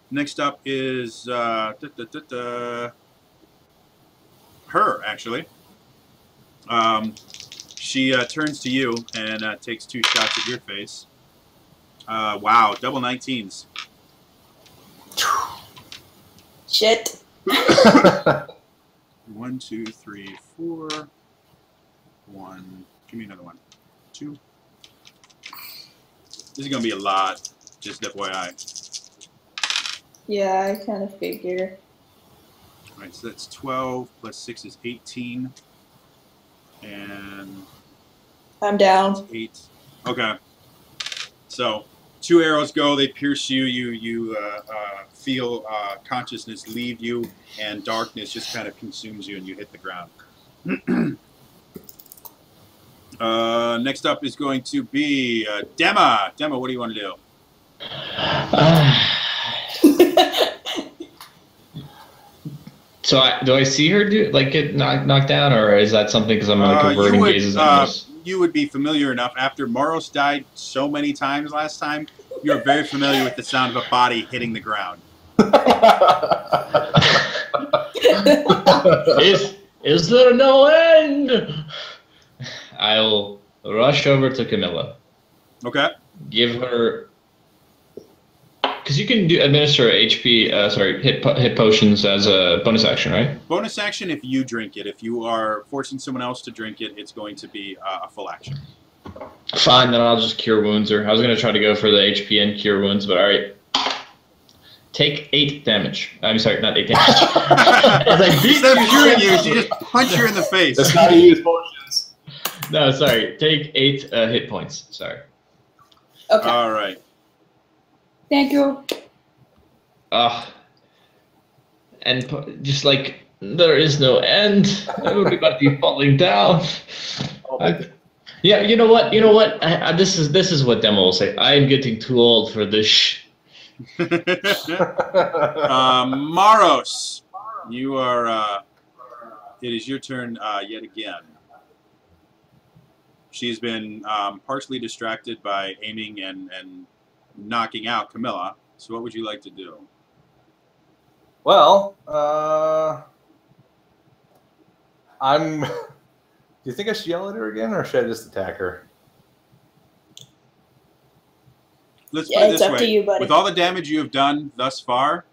S2: Next up is her, actually. She turns to you and takes 2 shots at your face. Wow, double 19s.
S1: Shit.
S2: 1, 2, 3, 4. 1. Give me another one. 2. This is gonna be a lot, just FYI.
S1: Yeah, I kind of figure.
S2: All right, so that's 12 plus 6 is 18. And
S1: I'm down.
S2: 8. Okay. So 2 arrows go. They pierce you. You feel consciousness leave you, and darkness just kind of consumes you, and you hit the ground. Next up is going to be Dema. Dema, what do you want to do?
S4: So do I see her get knocked down, or is that something because I'm like averting gazes on this?
S2: You would be familiar enough after Moros died so many times last time. You're very familiar with the sound of a body hitting the ground.
S4: Is there no end? I'll rush over to Camilla.
S2: Okay.
S4: Give her, because you can administer hit potions as a bonus action, right?
S2: Bonus action if you drink it. If you are forcing someone else to drink it, it's going to be a full action.
S4: Fine, then I'll just cure wounds her. I was going to try to go for the HP and cure wounds, but all right. Take 8 damage. I'm sorry, not 8 damage.
S2: Instead of curing you, she just punch her in the face.
S3: That's how you use potions.
S4: No, sorry. Take 8 hit points. Sorry.
S1: Okay.
S2: All right.
S1: Thank you.
S4: And just like there is no end, everybody falling down. Yeah, you know what? This is what Demo will say. I am getting too old for this.
S2: Maros, you are. It is your turn yet again. She's been partially distracted by aiming and knocking out Camilla. So what would you like to do?
S3: Well, I'm... Do you think I should yell at her again, or should I just attack her?
S2: Let's put it this way.
S1: To you, buddy.
S2: With all the damage you have done thus far,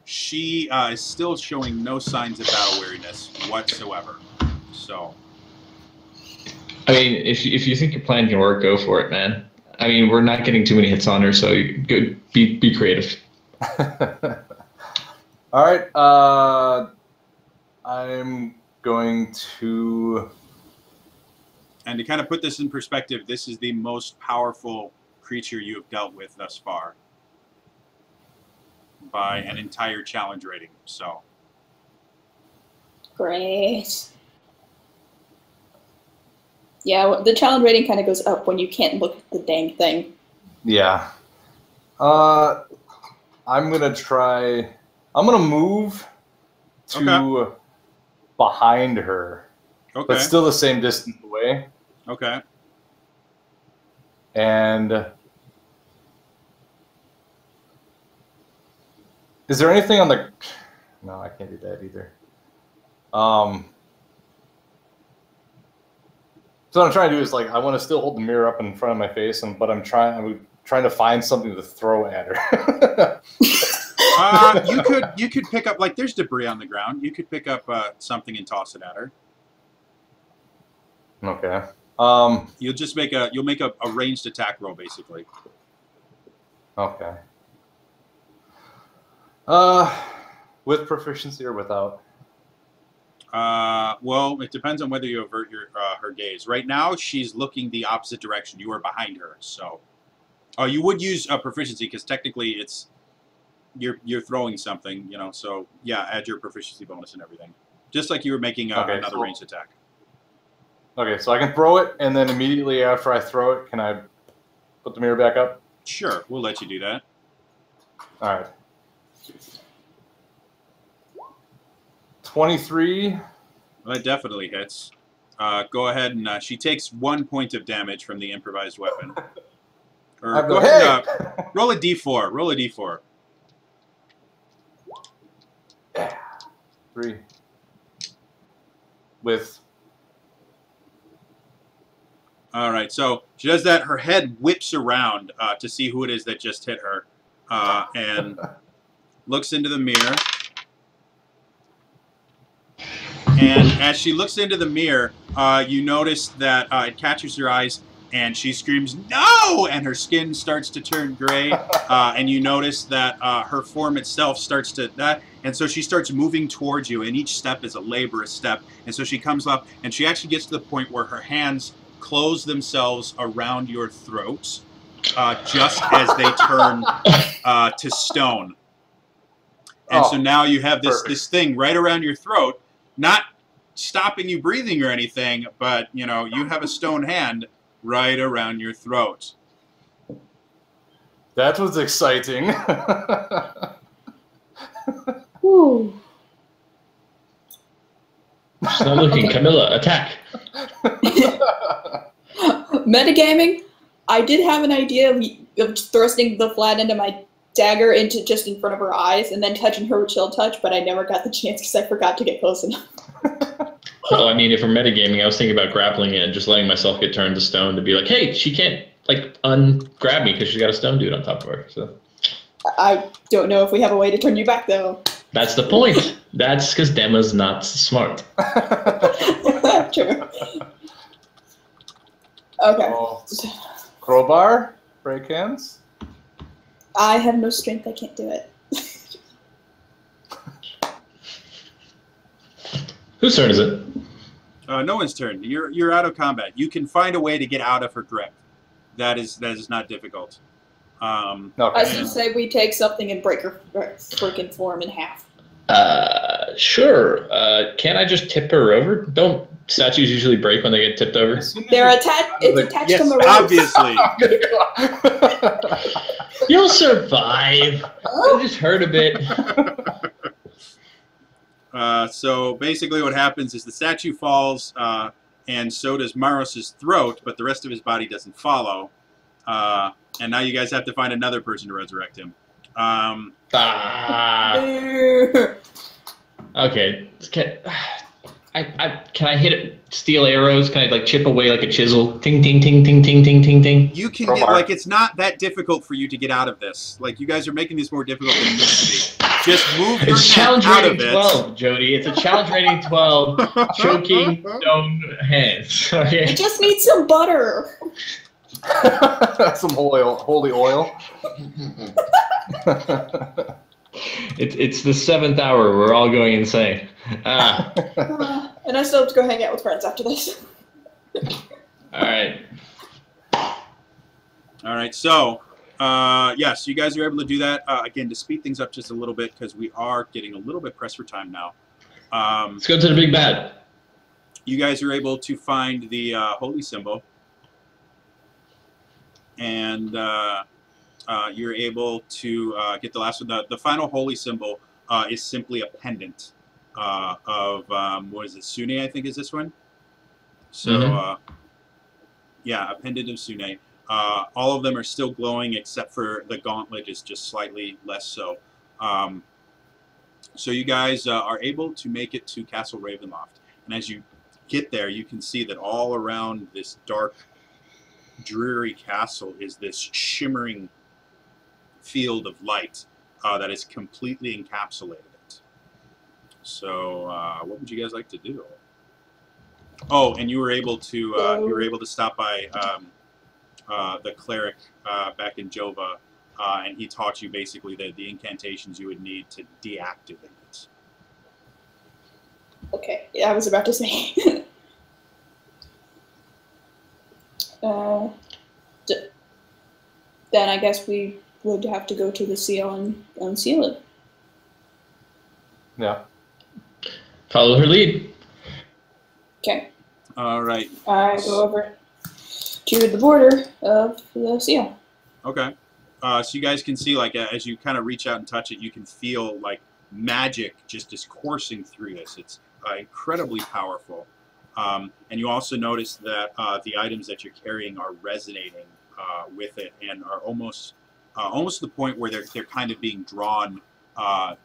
S2: she is still showing no signs of battle weariness whatsoever. So...
S4: I mean, if you think your plan can work, go for it, man. I mean, we're not getting too many hits on her, so be creative.
S3: All right. I'm going to...
S2: And to kind of put this in perspective, this is the most powerful creature you have dealt with thus far by an entire challenge rating. So
S1: great. Yeah, the challenge rating kind of goes up when you can't look at the dang thing.
S3: Yeah. I'm gonna try. I'm gonna move to behind her, but still the same distance away.
S2: Okay.
S3: And is there anything on the... No, I can't do that either. So what I'm trying to do is, like, I want to still hold the mirror up in front of my face, but I'm trying to find something to throw at her.
S2: You could pick up, like, there's debris on the ground. You could pick up something and toss it at her.
S3: Okay.
S2: You'll just make a ranged attack roll, basically.
S3: Okay. With proficiency or without?
S2: Well, it depends on whether you avert her gaze. Right now, she's looking the opposite direction. You are behind her, so you would use a proficiency because technically it's you're throwing something, you know. So yeah, add your proficiency bonus and everything, just like you were making another ranged attack. Okay,
S3: so I can throw it, and then immediately after I throw it, can I put the mirror back up?
S2: Sure, we'll let you do that.
S3: All right. 23.
S2: Well, that definitely hits. Go ahead and she takes 1 point of damage from the improvised weapon. Or go ahead, roll a d4. Roll a d4.
S3: 3. With...
S2: All right, so she does that. Her head whips around to see who it is that just hit her, and looks into the mirror. And as she looks into the mirror, you notice that it catches your eyes, and she screams, "No!" And her skin starts to turn gray, and you notice that her form itself starts to... and so she starts moving towards you, and each step is a laborious step. And so she comes up, and she actually gets to the point where her hands close themselves around your throat, just as they turn to stone. And so now you have this thing right around your throat, not stopping you breathing or anything, but, you know, you have a stone hand right around your throat.
S3: That was exciting.
S1: Ooh.
S4: She's not looking. Camilla, attack.
S1: Metagaming, I did have an idea of thrusting the flat end of my dagger into just in front of her eyes and then touching her with chill touch, but I never got the chance because I forgot to get close enough.
S4: Well, I mean, if we're metagaming, I was thinking about grappling it and just letting myself get turned to stone to be like, hey, she can't, like, ungrab me because she's got a stone dude on top of her. So
S1: I don't know if we have a way to turn you back, though.
S4: that's the point. That's because Dema's not smart.
S1: True. Okay.
S3: Oh. Crowbar? Break hands?
S1: I have no strength. I can't do it.
S4: Whose turn is it?
S2: No one's turn. You're out of combat. You can find a way to get out of her grip. That is not difficult.
S3: Okay.
S1: I should say we take something and break her freaking form in half.
S4: Sure. Can't I just tip her over? Don't statues usually break when they get tipped over?
S1: They're attached. It's attached
S2: yes,
S1: to my rope.
S2: obviously.
S4: You'll survive. I just hurt a bit.
S2: So basically what happens is the statue falls, and so does Maros's throat, but the rest of his body doesn't follow. And now you guys have to find another person to resurrect him.
S4: Okay. Can I hit it? Steel arrows? Can I like chip away like a chisel? Ting, ting, ting, ting, ting, ting, ting, ting.
S2: You can get, like, it's not that difficult for you to get out of this. Like, you guys are making this more difficult than it needs to be. Just move your hand out of it.
S4: It's challenge rating 12, Jody. It's a challenge rating 12. Choking stone hands. Okay.
S1: It just needs some butter.
S3: Some holy oil.
S4: It's the 7th hour. We're all going insane.
S1: And I still have to go hang out with friends after this.
S4: All right.
S2: All right. So, yes, you guys are able to do that. Again, to speed things up just a little bit because we are getting a little bit pressed for time now.
S4: Let's go to the big bad.
S2: You guys are able to find the holy symbol. And you're able to get the last one. The final holy symbol is simply a pendant of, what is it, Sune, I think is this one? So, yeah, a pendant of Sune. All of them are still glowing except for the gauntlet is just slightly less so. So you guys are able to make it to Castle Ravenloft. And as you get there, you can see that all around this dark, dreary castle is this shimmering field of light that is completely encapsulated it. So what would you guys like to do? Oh, and you were able to stop by the cleric back in Jova, and he taught you basically the incantations you would need to deactivate it.
S1: Okay, yeah, I was about to say. Then I guess we would have to go to the seal and unseal it.
S3: Yeah.
S4: Follow her lead.
S1: Okay.
S2: All right.
S1: I go over to the border of the seal.
S2: Okay. So you guys can see, like, as you kind of reach out and touch it, you can feel, like, magic just is coursing through this. It's incredibly powerful. And you also notice that the items that you're carrying are resonating with it and are almost to the point where they're kind of being drawn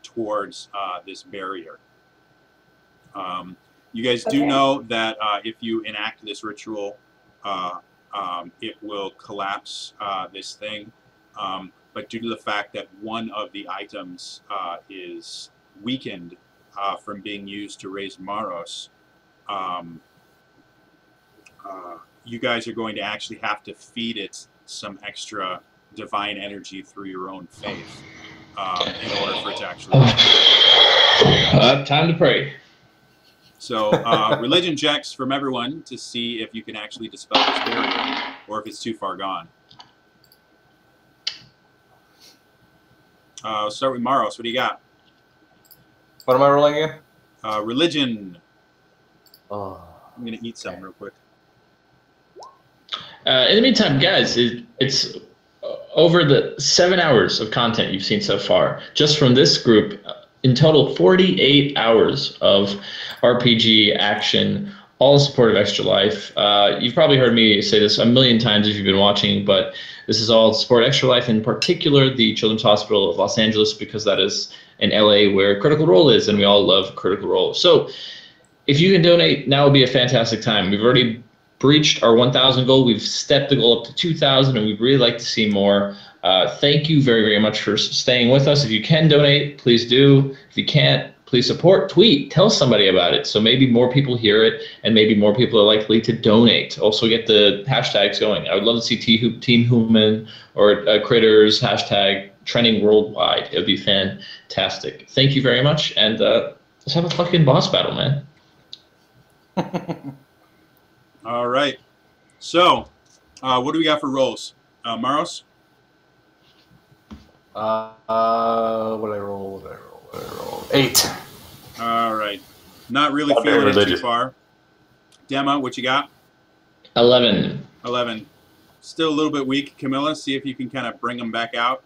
S2: towards this barrier. You guys do know that if you enact this ritual, it will collapse this thing. But due to the fact that one of the items is weakened from being used to raise Maros, you guys are going to actually have to feed it some extra divine energy through your own faith in order for it to actually
S4: time to pray.
S2: So religion checks from everyone to see if you can actually dispel this barrier or if it's too far gone. I'll start with Maros. What do you got?
S3: What am I rolling in?
S2: Religion.
S3: Oh,
S2: I'm going to eat some real quick.
S4: In the meantime, guys, it's over the 7 hours of content you've seen so far, just from this group. In total, 48 hours of RPG action, all in support of Extra Life. You've probably heard me say this a million times if you've been watching, but this is all in support of Extra Life, in particular the Children's Hospital of Los Angeles, because that is in LA where Critical Role is, and we all love Critical Role. So if you can donate, now would be a fantastic time. We've already breached our 1,000 goal. We've stepped the goal up to 2,000, and we'd really like to see more. Thank you very, very much for staying with us. If you can donate, please do. If you can't, please support, tweet, tell somebody about it. So maybe more people hear it, and maybe more people are likely to donate. Also get the hashtags going. I would love to see Team Human or Critters hashtag trending worldwide. It would be fantastic. Thank you very much, and let's have a fucking boss battle, man.
S2: All right. So, what do we got for rolls? Maros?
S3: What did I roll? 8.
S2: All right. Not really feeling it too far. Dema, what you got?
S4: 11.
S2: 11. Still a little bit weak. Camilla, see if you can kind of bring them back out.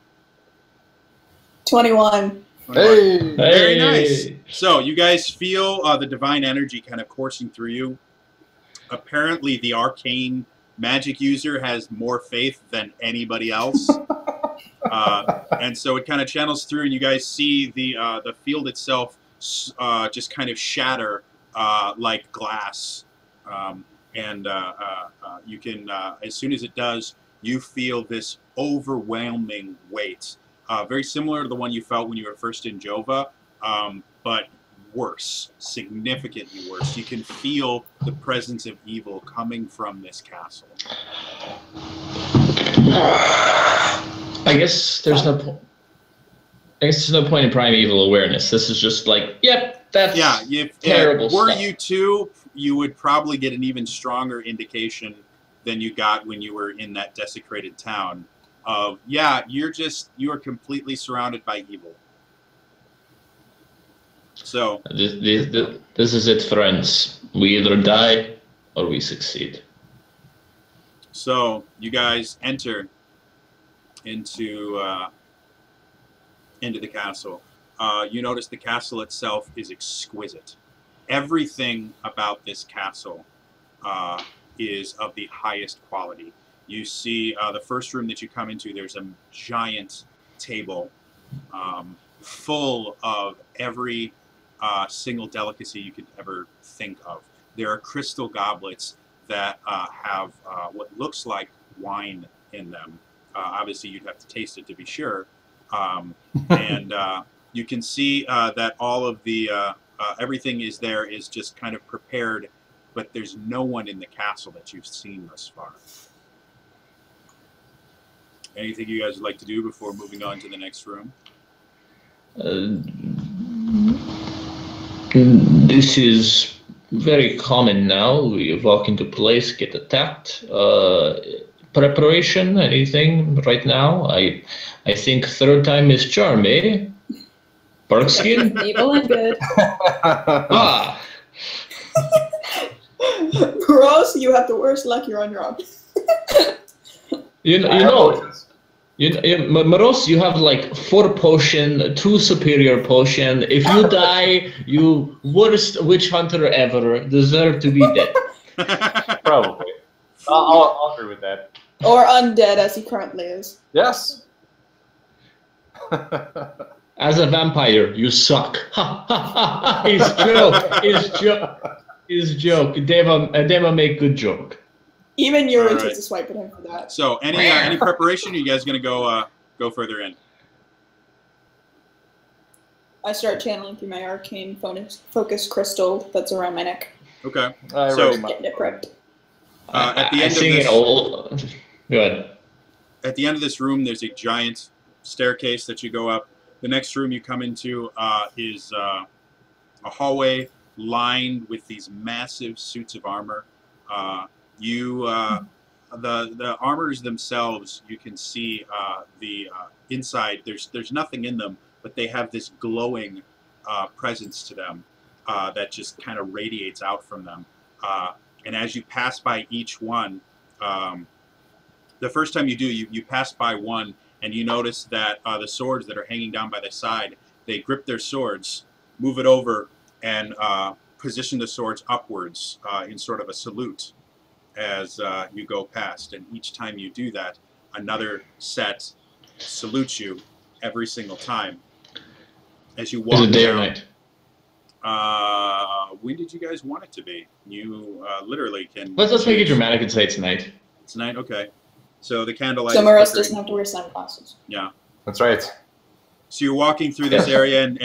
S1: 21.
S3: Hey!
S2: Very nice. So, you guys feel the divine energy kind of coursing through you. Apparently, the arcane magic user has more faith than anybody else. And so it kind of channels through, and you guys see the field itself just kind of shatter like glass. You can, as soon as it does, you feel this overwhelming weight. Very similar to the one you felt when you were first in Jova, but worse, significantly worse. You can feel the presence of evil coming from this castle.
S4: I guess there's no point. I guess there's no point in primeval awareness. This is just like, yep, that's terrible
S2: were
S4: stuff.
S2: you two, you would probably get an even stronger indication than you got when you were in that desecrated town of, yeah, you are completely surrounded by evil. So
S4: this is it, friends. We either die or we succeed.
S2: So you guys enter into the castle. You notice the castle itself is exquisite. Everything about this castle is of the highest quality. You see the first room that you come into, there's a giant table full of every single delicacy you could ever think of. There are crystal goblets that have what looks like wine in them. Obviously, you'd have to taste it to be sure. And you can see that all of the everything is just kind of prepared, but there's no one in the castle that you've seen thus far. Anything you guys would like to do before moving on to the next room?
S4: This is very common now. We walk into place, get attacked. Preparation, anything right now? I think third time is charm, eh? Barkskin?
S1: Evil and good.
S4: Ah!
S1: Gross, you have the worst luck, you're on your own.
S4: Maros, you have like 4 potion, 2 superior potion. If you die, you worst witch hunter ever, deserve to be dead.
S3: Probably. I'll agree with that.
S1: Or undead, as he currently is.
S3: Yes.
S4: As a vampire, you suck. Ha ha ha! It's joke. It's joke. Deva make good joke.
S1: Even Yuri takes a swipe at him for that.
S2: So, any preparation? Or you guys gonna go further in?
S1: I start channeling through my arcane focus crystal that's around my neck.
S2: Okay.
S1: Getting it prepped.
S2: At the end of this,
S4: go ahead.
S2: At the end of this room, there's a giant staircase that you go up. The next room you come into is a hallway lined with these massive suits of armor. The armors themselves, you can see the inside. There's nothing in them, but they have this glowing presence to them that just kind of radiates out from them. And as you pass by each one, the first time you do, you pass by one, and you notice that the swords that are hanging down by the side, they grip their swords, move it over, and position the swords upwards in sort of a salute as you go past. And each time you do that, another set salutes you every single time as you walk down.
S4: Is it day or night?
S2: When did you guys want it to be? You literally can...
S4: Let's make it dramatic and say it's night.
S2: It's night? Okay. So the candlelight...
S1: So Moros doesn't have to wear sunglasses.
S2: Yeah.
S3: That's right.
S2: So you're walking through this area, and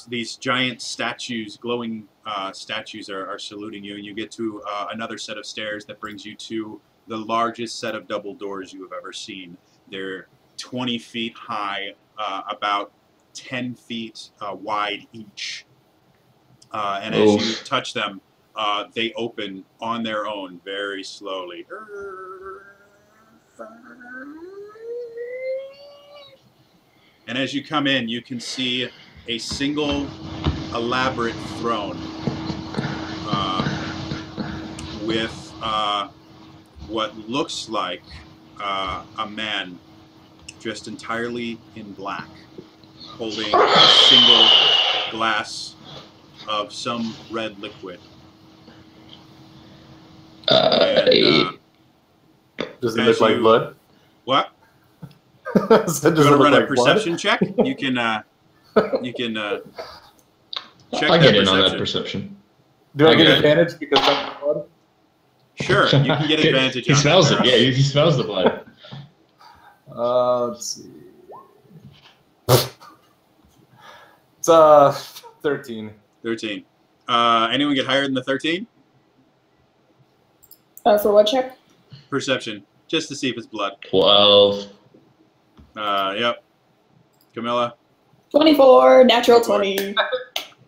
S2: these giant statues, glowing statues are saluting you, and you get to another set of stairs that brings you to the largest set of double doors you have ever seen. They're 20 feet high, about 10 feet wide each. And as you touch them, they open on their own very slowly. And as you come in, you can see a single elaborate throne with what looks like a man dressed entirely in black, holding a single glass of some red liquid.
S3: Does it look like blood?
S2: What?
S3: Does it
S2: run
S3: like
S2: a perception check? You can check
S4: I'll get in
S2: perception.
S4: on that perception.
S3: Do I get advantage because I'm blood?
S2: Sure, you can get advantage.
S4: He smells it. Yeah, he smells the blood.
S3: Let's see. It's 13.
S2: 13. Anyone get higher than the 13?
S1: For what check?
S2: Perception, just to see if it's blood.
S4: 12.
S2: Yep. Camilla?
S1: 24, natural 20.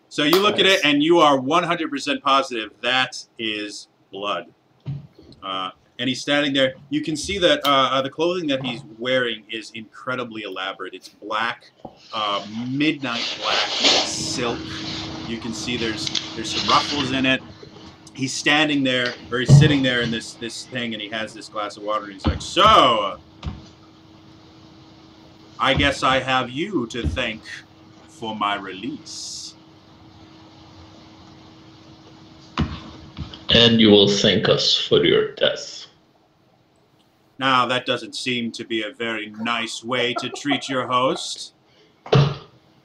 S2: So you look at it, and you are 100% positive that is blood. And he's standing there. You can see that the clothing that he's wearing is incredibly elaborate. It's black, midnight black, silk. You can see there's some ruffles in it. He's standing there, or he's sitting there in this thing, and he has this glass of water, and he's like, "So, I guess I have you to thank for my release."
S4: And you will thank us for your death.
S2: Now, that doesn't seem to be a very nice way to treat your host.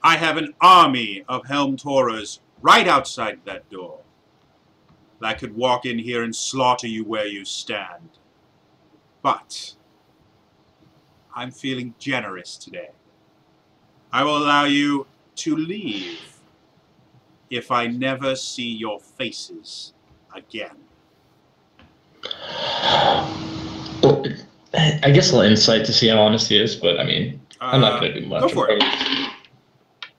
S2: I have an army of Helm Torahs right outside that door that could walk in here and slaughter you where you stand. But I'm feeling generous today. I will allow you to leave if I never see your faces again.
S4: Well, I guess a little insight to see how honest he is, but I mean, I'm not going to do much.
S2: Go for it.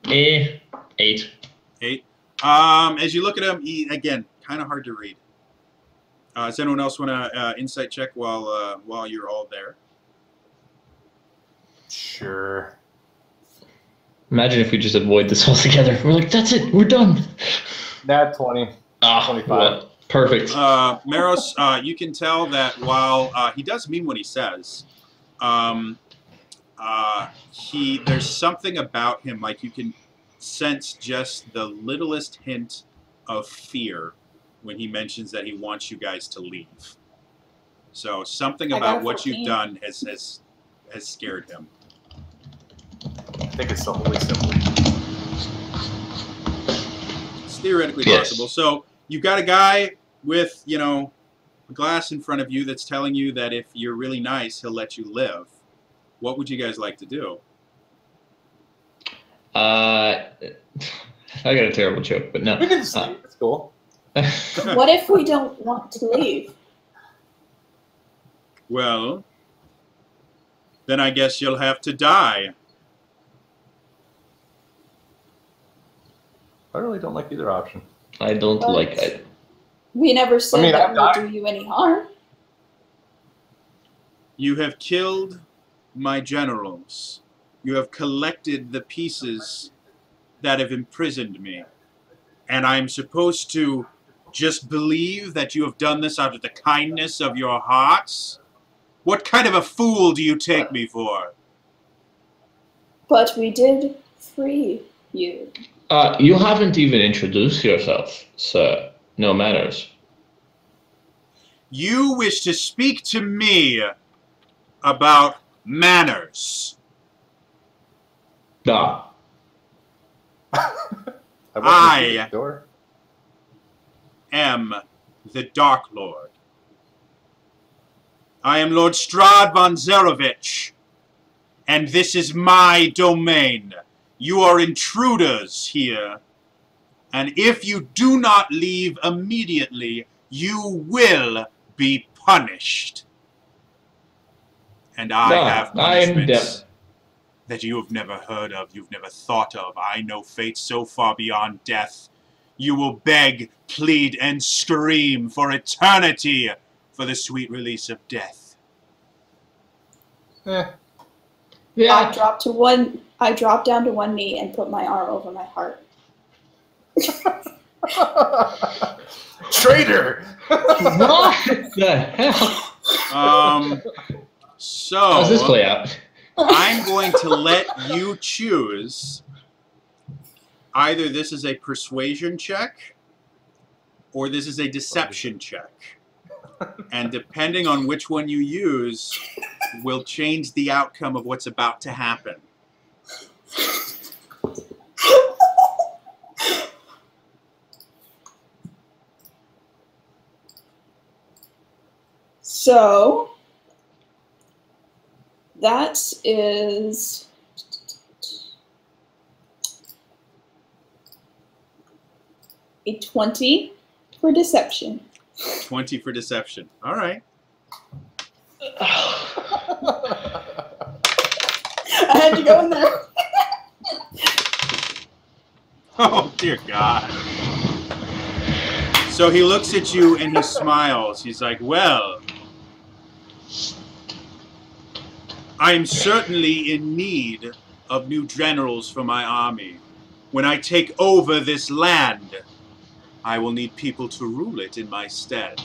S4: 8.
S2: 8. As you look at him, again, kind of hard to read. Does anyone else want to insight check while you're all there?
S3: Sure.
S4: Imagine if we just avoid this altogether. We're like, that's it, we're done.
S3: Nat 20. 25.
S4: Well, perfect.
S2: Maros, you can tell that while he does mean what he says, there's something about him, like you can sense just the littlest hint of fear when he mentions that he wants you guys to leave. So something about what you've done has scared him.
S3: I think it's the holy symbol.
S2: It's theoretically possible. So you've got a guy with, a glass in front of you that's telling you that if you're really nice, he'll let you live. What would you guys like to do?
S4: I got a terrible joke, but no.
S3: We can sleep. It's cool.
S1: What if we don't want to leave?
S2: Well, then I guess you'll have to die.
S3: I really don't like either option.
S4: I don't like it.
S1: We never said that would do you any harm.
S2: You have killed my generals. You have collected the pieces that have imprisoned me. And I'm supposed to just believe that you have done this out of the kindness of your hearts? What kind of a fool do you take me for?
S1: But we did free you.
S4: You haven't even introduced yourself, sir. No manners.
S2: You wish to speak to me about manners.
S4: Nah.
S2: I am the Dark Lord. I am Lord Strahd von Zarovich, and this is my domain. You are intruders here, and if you do not leave immediately, you will be punished. And I have punishments that you have never heard of, you've never thought of. I know fate so far beyond death. You will beg, plead, and scream for eternity for the sweet release of death.
S1: Yeah. I dropped down to one knee and put my arm over my heart.
S3: Traitor!
S4: What the hell?
S2: So
S4: how's this play out?
S2: I'm going to let you choose. Either this is a persuasion check, or this is a deception check. And depending on which one you use, will change the outcome of what's about to happen.
S1: So, that is a 20 for deception.
S2: 20 for deception. All right.
S1: I had to go in there.
S2: Oh, dear God. So he looks at you and he smiles. He's like, well, I am certainly in need of new generals for my army. When I take over this land, I will need people to rule it in my stead.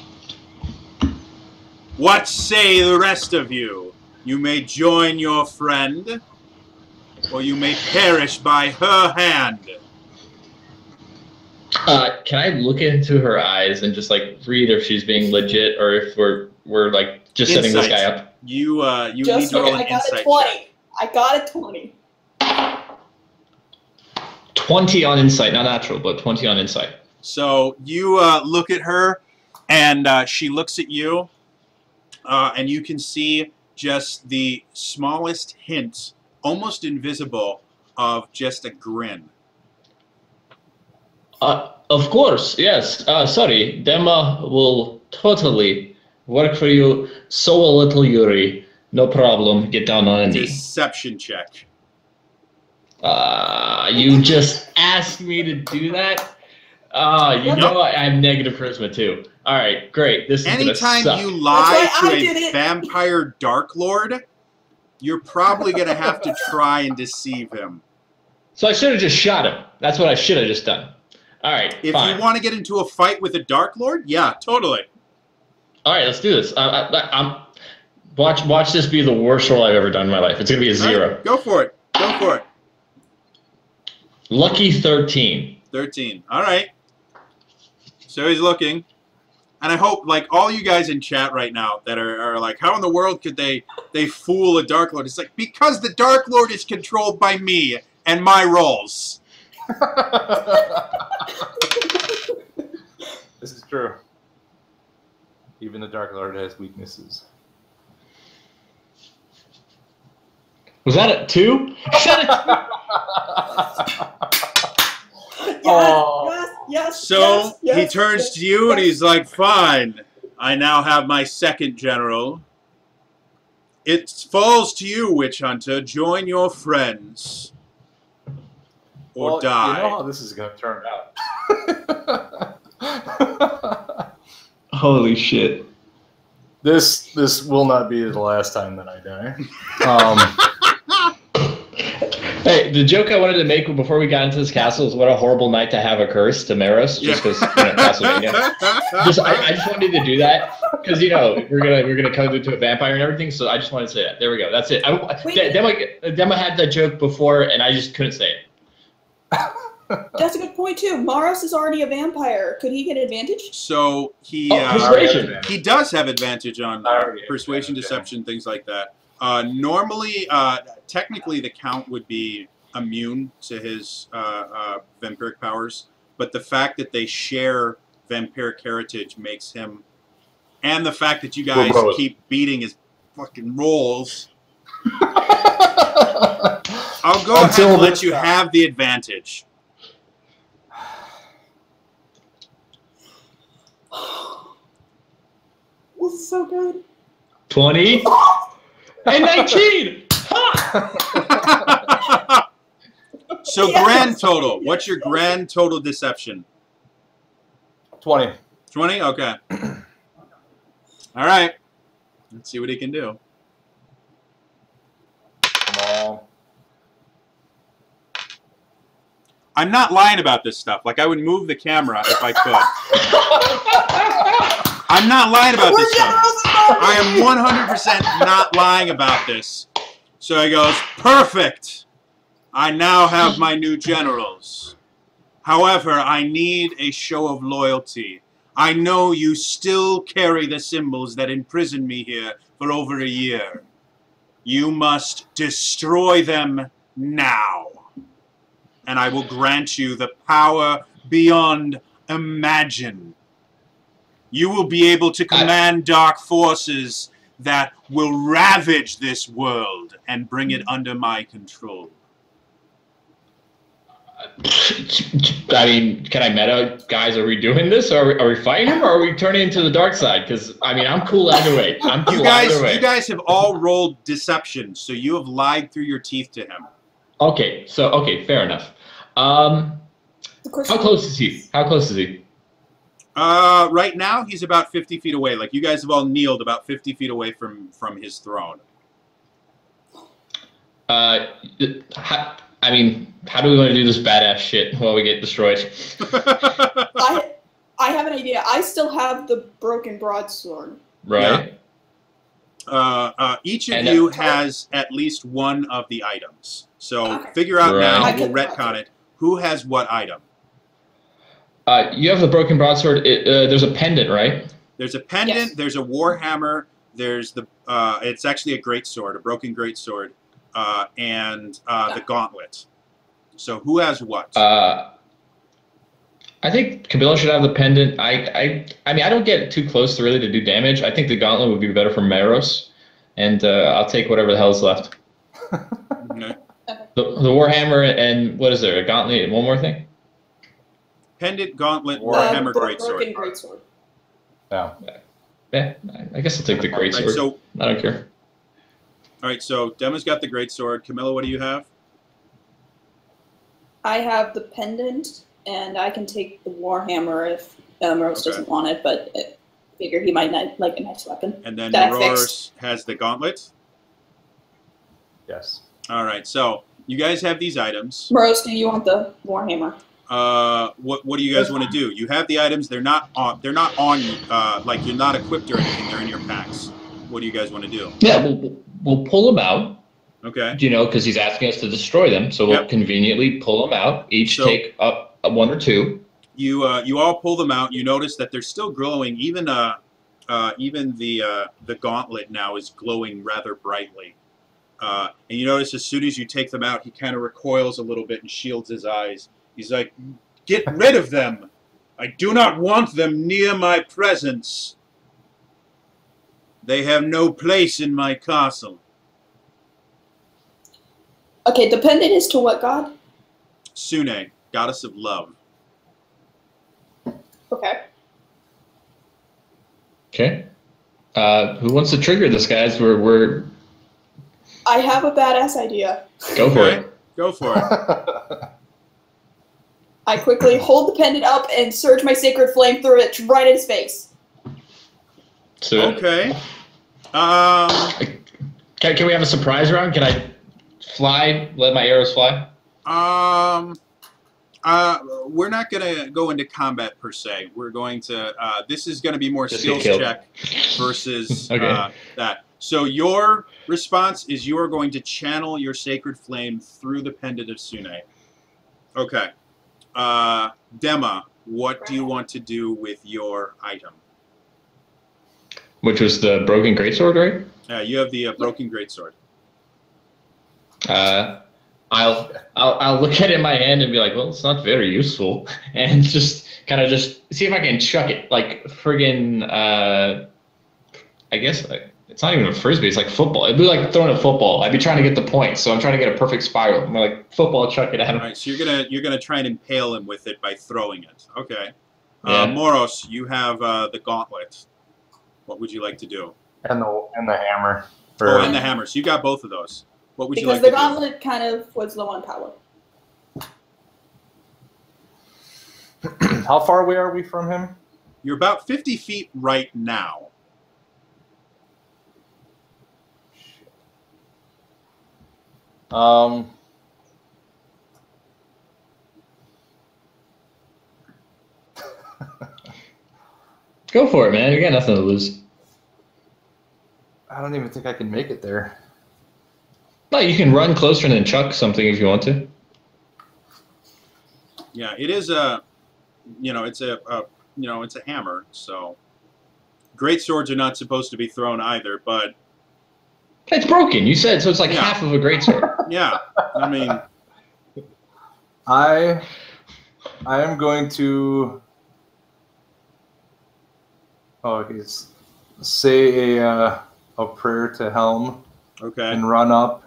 S2: What say the rest of you? You may join your friend, or you may perish by her hand.
S4: Can I look into her eyes and just like read if she's being legit or if we're like just setting this guy up?
S2: You need to roll an insight check.
S1: I got a 20.
S4: 20 on insight, not natural, but 20 on insight.
S2: So you look at her, and she looks at you, and you can see just the smallest hint, almost invisible, of just a grin.
S4: Of course, yes. Sorry, Dema will totally work for you. So a little Yuri. No problem. Get down on a knee.
S2: Deception check.
S4: You just asked me to do that? You know I have negative charisma too. All right, great. This is gonna suck.
S2: Anytime you lie to a vampire Dark Lord, you're probably gonna have to try and deceive him.
S4: So I should have just shot him. That's what I should have just done. All right,
S2: if you want to get into a fight with a Dark Lord, yeah, totally.
S4: All right, let's do this. Watch this be the worst roll I've ever done in my life. It's gonna be a 0.
S2: Right, go for it. Go for it.
S4: Lucky 13.
S2: 13. All right. So he's looking, and I hope like all you guys in chat right now that are like, how in the world could they fool a Dark Lord? It's like, because the Dark Lord is controlled by me and my rolls.
S3: This is true. Even the Dark Lord has weaknesses.
S4: Was that a 2?
S1: Yes.
S2: So he turns to you and he's like, fine, I now have my second general. It falls to you, Witch Hunter. Join your friends. Or die.
S3: You know how this is going to turn out.
S4: Holy shit.
S3: This will not be the last time that I die.
S4: Hey, the joke I wanted to make before we got into this castle is what a horrible night to have a curse to Maros, just because Castlevania. I just wanted to do that because we're gonna come into a vampire and everything. So I just wanted to say that. There we go. That's it. Dema had that joke before, and I just couldn't say it.
S1: That's a good point too. Maros is already a vampire. Could he get advantage?
S2: So he
S4: persuasion.
S2: He does have advantage on persuasion, deception, things like that. Normally, technically, the Count would be immune to his vampiric powers, but the fact that they share vampiric heritage makes him, and the fact that you guys keep beating his fucking rolls, I'll go ahead and let you have the advantage.
S1: This is so good.
S4: 20 and 19.
S2: So grand total. What's your grand total deception?
S3: 20.
S2: 20? Okay. All right. Let's see what he can do.
S3: Come on.
S2: I'm not lying about this stuff. Like, I would move the camera if I could. I'm not lying about this stuff. I am 100% not lying about this. So he goes, perfect. I now have my new generals. However, I need a show of loyalty. I know you still carry the symbols that imprisoned me here for over a year. You must destroy them now. And I will grant you the power beyond imagine. You will be able to command dark forces that will ravage this world and bring it under my control.
S4: I mean, can I meta? Guys, are we doing this? Are we fighting him, or are we turning into the dark side? Because, I mean, I'm cool either way.
S2: You guys have all rolled deception, so you have lied through your teeth to him.
S4: Okay, fair enough. How close is he? How close is he?
S2: Right now, he's about 50 feet away. Like, you guys have all kneeled about 50 feet away from his throne.
S4: I mean, how do we want to do this badass shit while we get destroyed?
S1: I have an idea. I still have the broken broadsword.
S4: Right.
S2: Yeah. Each of you has at least one of the items. So figure out now, we'll retcon it. Who has what item?
S4: You have the broken broadsword. There's a pendant, right?
S2: There's a pendant. Yes. There's a warhammer. There's the. It's actually a greatsword, a broken greatsword, and the gauntlet. So who has what?
S4: I think Camilla should have the pendant. I mean, I don't get too close to really to do damage. I think the gauntlet would be better for Maros, and I'll take whatever the hell's left.
S2: Okay.
S4: The warhammer and what is there? A gauntlet and one more thing.
S2: Pendant, gauntlet, warhammer, greatsword.
S1: Greatsword.
S3: Yeah.
S4: Yeah, I guess I'll take the greatsword. Right, so, I don't care.
S2: All right, so Dema's got the greatsword. Camilla, what do you have?
S1: I have the pendant, and I can take the warhammer if Rose doesn't want it, but I figure he might not like a nice weapon.
S2: And then Rose has the gauntlet?
S3: Yes.
S2: All right, so you guys have these items.
S1: Rose, do you want the warhammer?
S2: What do you guys want to do? You have the items. They're not on like you're not equipped or anything. They're in your packs. What do you guys want to do?
S4: Yeah, we'll pull them out.
S2: Okay.
S4: Because he's asking us to destroy them, so we'll conveniently pull them out. Each take up one or two. You
S2: all pull them out. You notice that they're still glowing. Even the gauntlet now is glowing rather brightly. And you notice as soon as you take them out, he kind of recoils a little bit and shields his eyes. He's like, "Get rid of them! I do not want them near my presence. They have no place in my castle."
S1: Okay, the pendant is to what god?
S2: Sune, goddess of love.
S1: Okay.
S4: Okay. Who wants to trigger this, guys? We're
S1: I have a badass idea.
S4: Go for it.
S2: Go for it.
S1: I quickly hold the pendant up and surge my sacred flame through it right in his face.
S2: Okay.
S4: Can we have a surprise round? Can I fly? Let my arrows fly?
S2: We're not gonna go into combat per se. We're going to. This is going to be more skills check versus that. So your response is you are going to channel your sacred flame through the pendant of Sune. Okay. Dema, what do you want to do with your item?
S4: Which was the broken greatsword, right?
S2: You have the broken greatsword.
S4: I'll look at it in my hand and be like, well, it's not very useful, and just kind of just see if I can chuck it like friggin'. I guess it's not even a frisbee. It's like football. It'd be like throwing a football. I'd be trying to get the point, so I'm trying to get a perfect spiral. I'm like football, chuck it at him.
S2: All right, so you're gonna try and impale him with it by throwing it. Okay.
S4: Yeah.
S2: Moros, you have the gauntlet. What would you like to do?
S3: And the hammer.
S2: Oh, and the hammer. So you got both of those. What would you like
S1: to do?
S2: Because the
S1: gauntlet kind of was low on power.
S3: How far away are we from him?
S2: You're about 50 feet right now.
S4: Go for it, man. You got nothing to lose.
S3: I don't even think I can make it there.
S4: No, you can run closer and then chuck something if you want to.
S2: Yeah, it is a, it's a hammer. So, great swords are not supposed to be thrown either, but
S4: it's broken. You said so. It's like half of a great sword.
S2: Yeah, I mean,
S3: I am going to. Say a prayer to Helm.
S2: Okay.
S3: And run up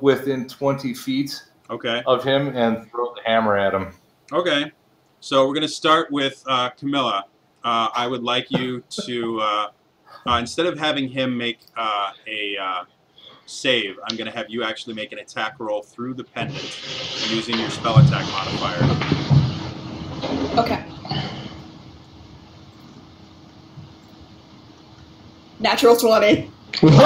S3: within 20 feet.
S2: Okay.
S3: Of him and throw the hammer at him.
S2: Okay. So we're going to start with Camilla. I would like you to, instead of having him make a save, I'm going to have you actually make an attack roll through the pendant using your spell attack modifier.
S1: Okay. Natural 20.
S2: All right.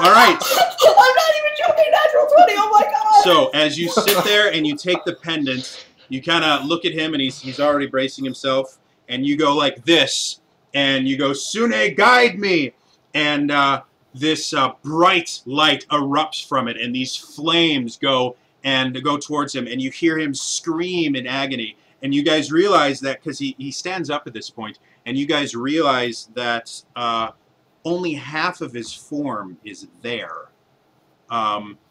S1: I'm not even joking. Natural 20. Oh my god.
S2: So as you sit there and you take the pendant, you kind of look at him and he's already bracing himself, and you go like this, and you go, Sune, guide me, and this bright light erupts from it, and these flames go towards him, and you hear him scream in agony, and you guys realize that because he stands up at this point. And you guys realize that only half of his form is there.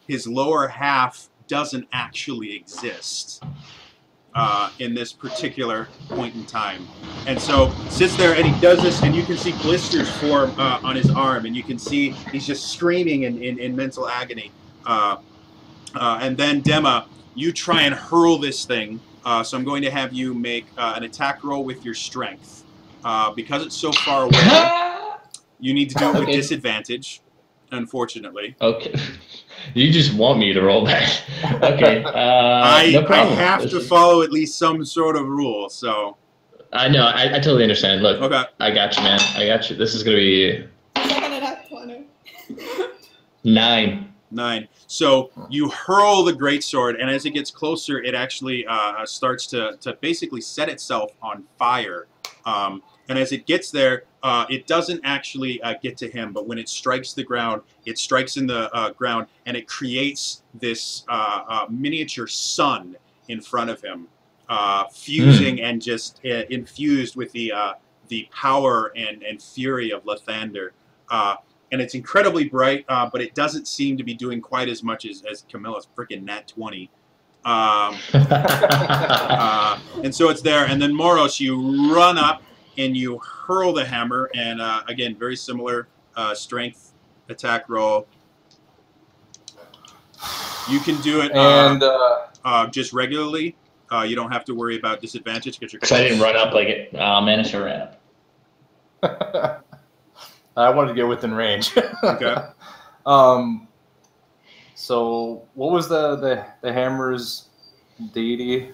S2: His lower half doesn't actually exist in this particular point in time. And so sits there and he does this, and you can see blisters form on his arm, and you can see he's just screaming in mental agony. And then Dema, you try and hurl this thing. So I'm going to have you make an attack roll with your strength. Because it's so far away, you need to do it with disadvantage, unfortunately.
S4: Okay. You just want me to roll that. Okay. No problem.
S2: I have to follow at least some sort of rule, so.
S4: I know. I totally understand. Look,
S2: okay.
S4: I got you, man. I got you. This is going to be 9.
S2: 9. So you hurl the greatsword, and as it gets closer, it actually starts to basically set itself on fire. And as it gets there, it doesn't actually get to him, but when it strikes the ground, it strikes in the ground, and it creates this miniature sun in front of him, fusing and just infused with the power and fury of Lathander. And it's incredibly bright, but it doesn't seem to be doing quite as much as Camilla's freaking nat 20. And so it's there, and then Moros, you run up and you hurl the hammer, and again, very similar strength attack roll. You can do it just regularly. You don't have to worry about disadvantage because you're.
S4: Because I didn't run up like it. Man, I sure ran up.
S3: I wanted to get within range.
S2: Okay.
S3: So what was the hammer's deity?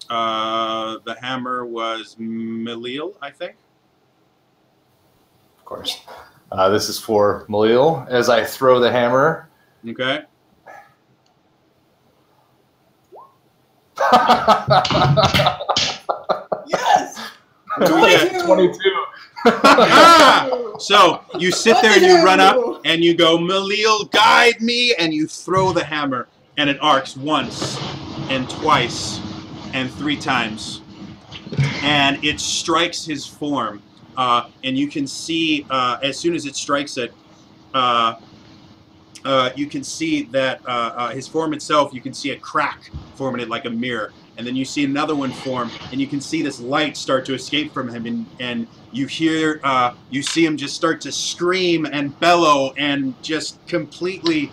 S2: The hammer was Malil, I think.
S3: Of course. This is for Malil as I throw the hammer.
S2: Okay.
S1: Yes!
S3: 22.
S2: So you sit there and you run up and you go, Malil, guide me, and you throw the hammer, and it arcs once and twice and 3 times, and it strikes his form, and you can see as soon as it strikes it, you can see that his form itself, you can see a crack forming it like a mirror. And then you see another one form, and you can see this light start to escape from him, and you hear, you see him just start to scream and bellow, and just completely,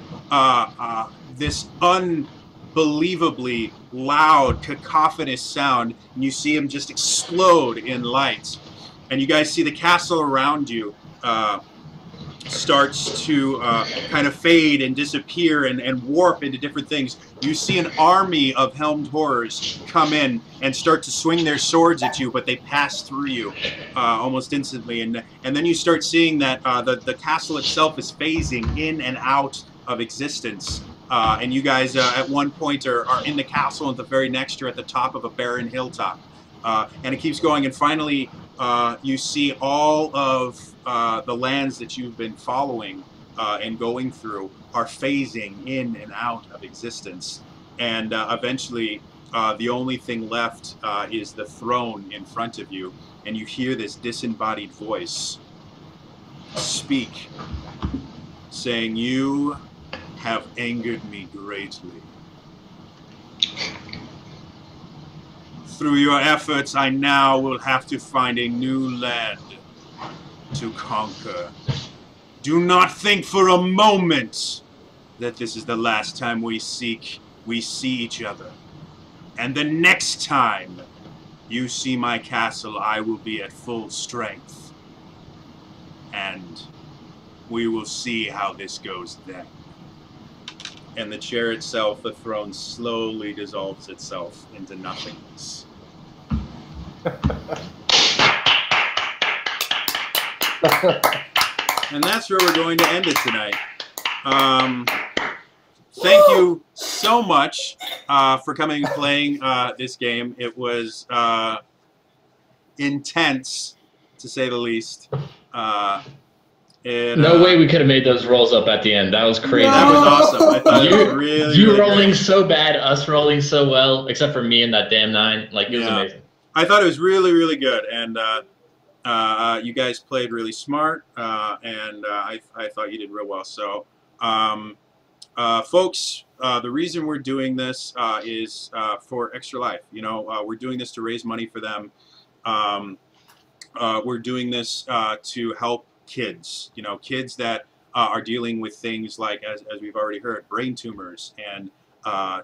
S2: this unbelievably loud, cacophonous sound, and you see him just explode in light. And you guys see the castle around you starts to kind of fade and disappear and warp into different things. You see an army of helmed horrors come in and start to swing their swords at you, but they pass through you almost instantly. And then you start seeing that the castle itself is phasing in and out of existence. And you guys at one point are in the castle, and the very next you're at the top of a barren hilltop. And it keeps going, and finally you see all of the lands that you've been following and going through are phasing in and out of existence. And eventually the only thing left is the throne in front of you, and you hear this disembodied voice speak, saying, "You have angered me greatly. Through your efforts, I now will have to find a new land to conquer. Do not think for a moment that this is the last time we see each other. And the next time you see my castle, I will be at full strength. And we will see how this goes then." And the chair itself, the throne, slowly dissolves itself into nothingness. And that's where we're going to end it tonight. Thank you so much for coming and playing this game. It was intense, to say the least.
S4: No way we could have made those rolls up at the end. That was crazy.
S2: That was awesome. I thought it was really,
S4: you
S2: really
S4: rolling
S2: great.
S4: so bad, us rolling so well, except for me and that damn 9. Like, it was amazing.
S2: I thought it was really, really good. And you guys played really smart. And I thought you did real well. So, folks, the reason we're doing this is for Extra Life. You know, we're doing this to raise money for them. We're doing this to help kids, you know, kids that are dealing with things like, as we've already heard, brain tumors and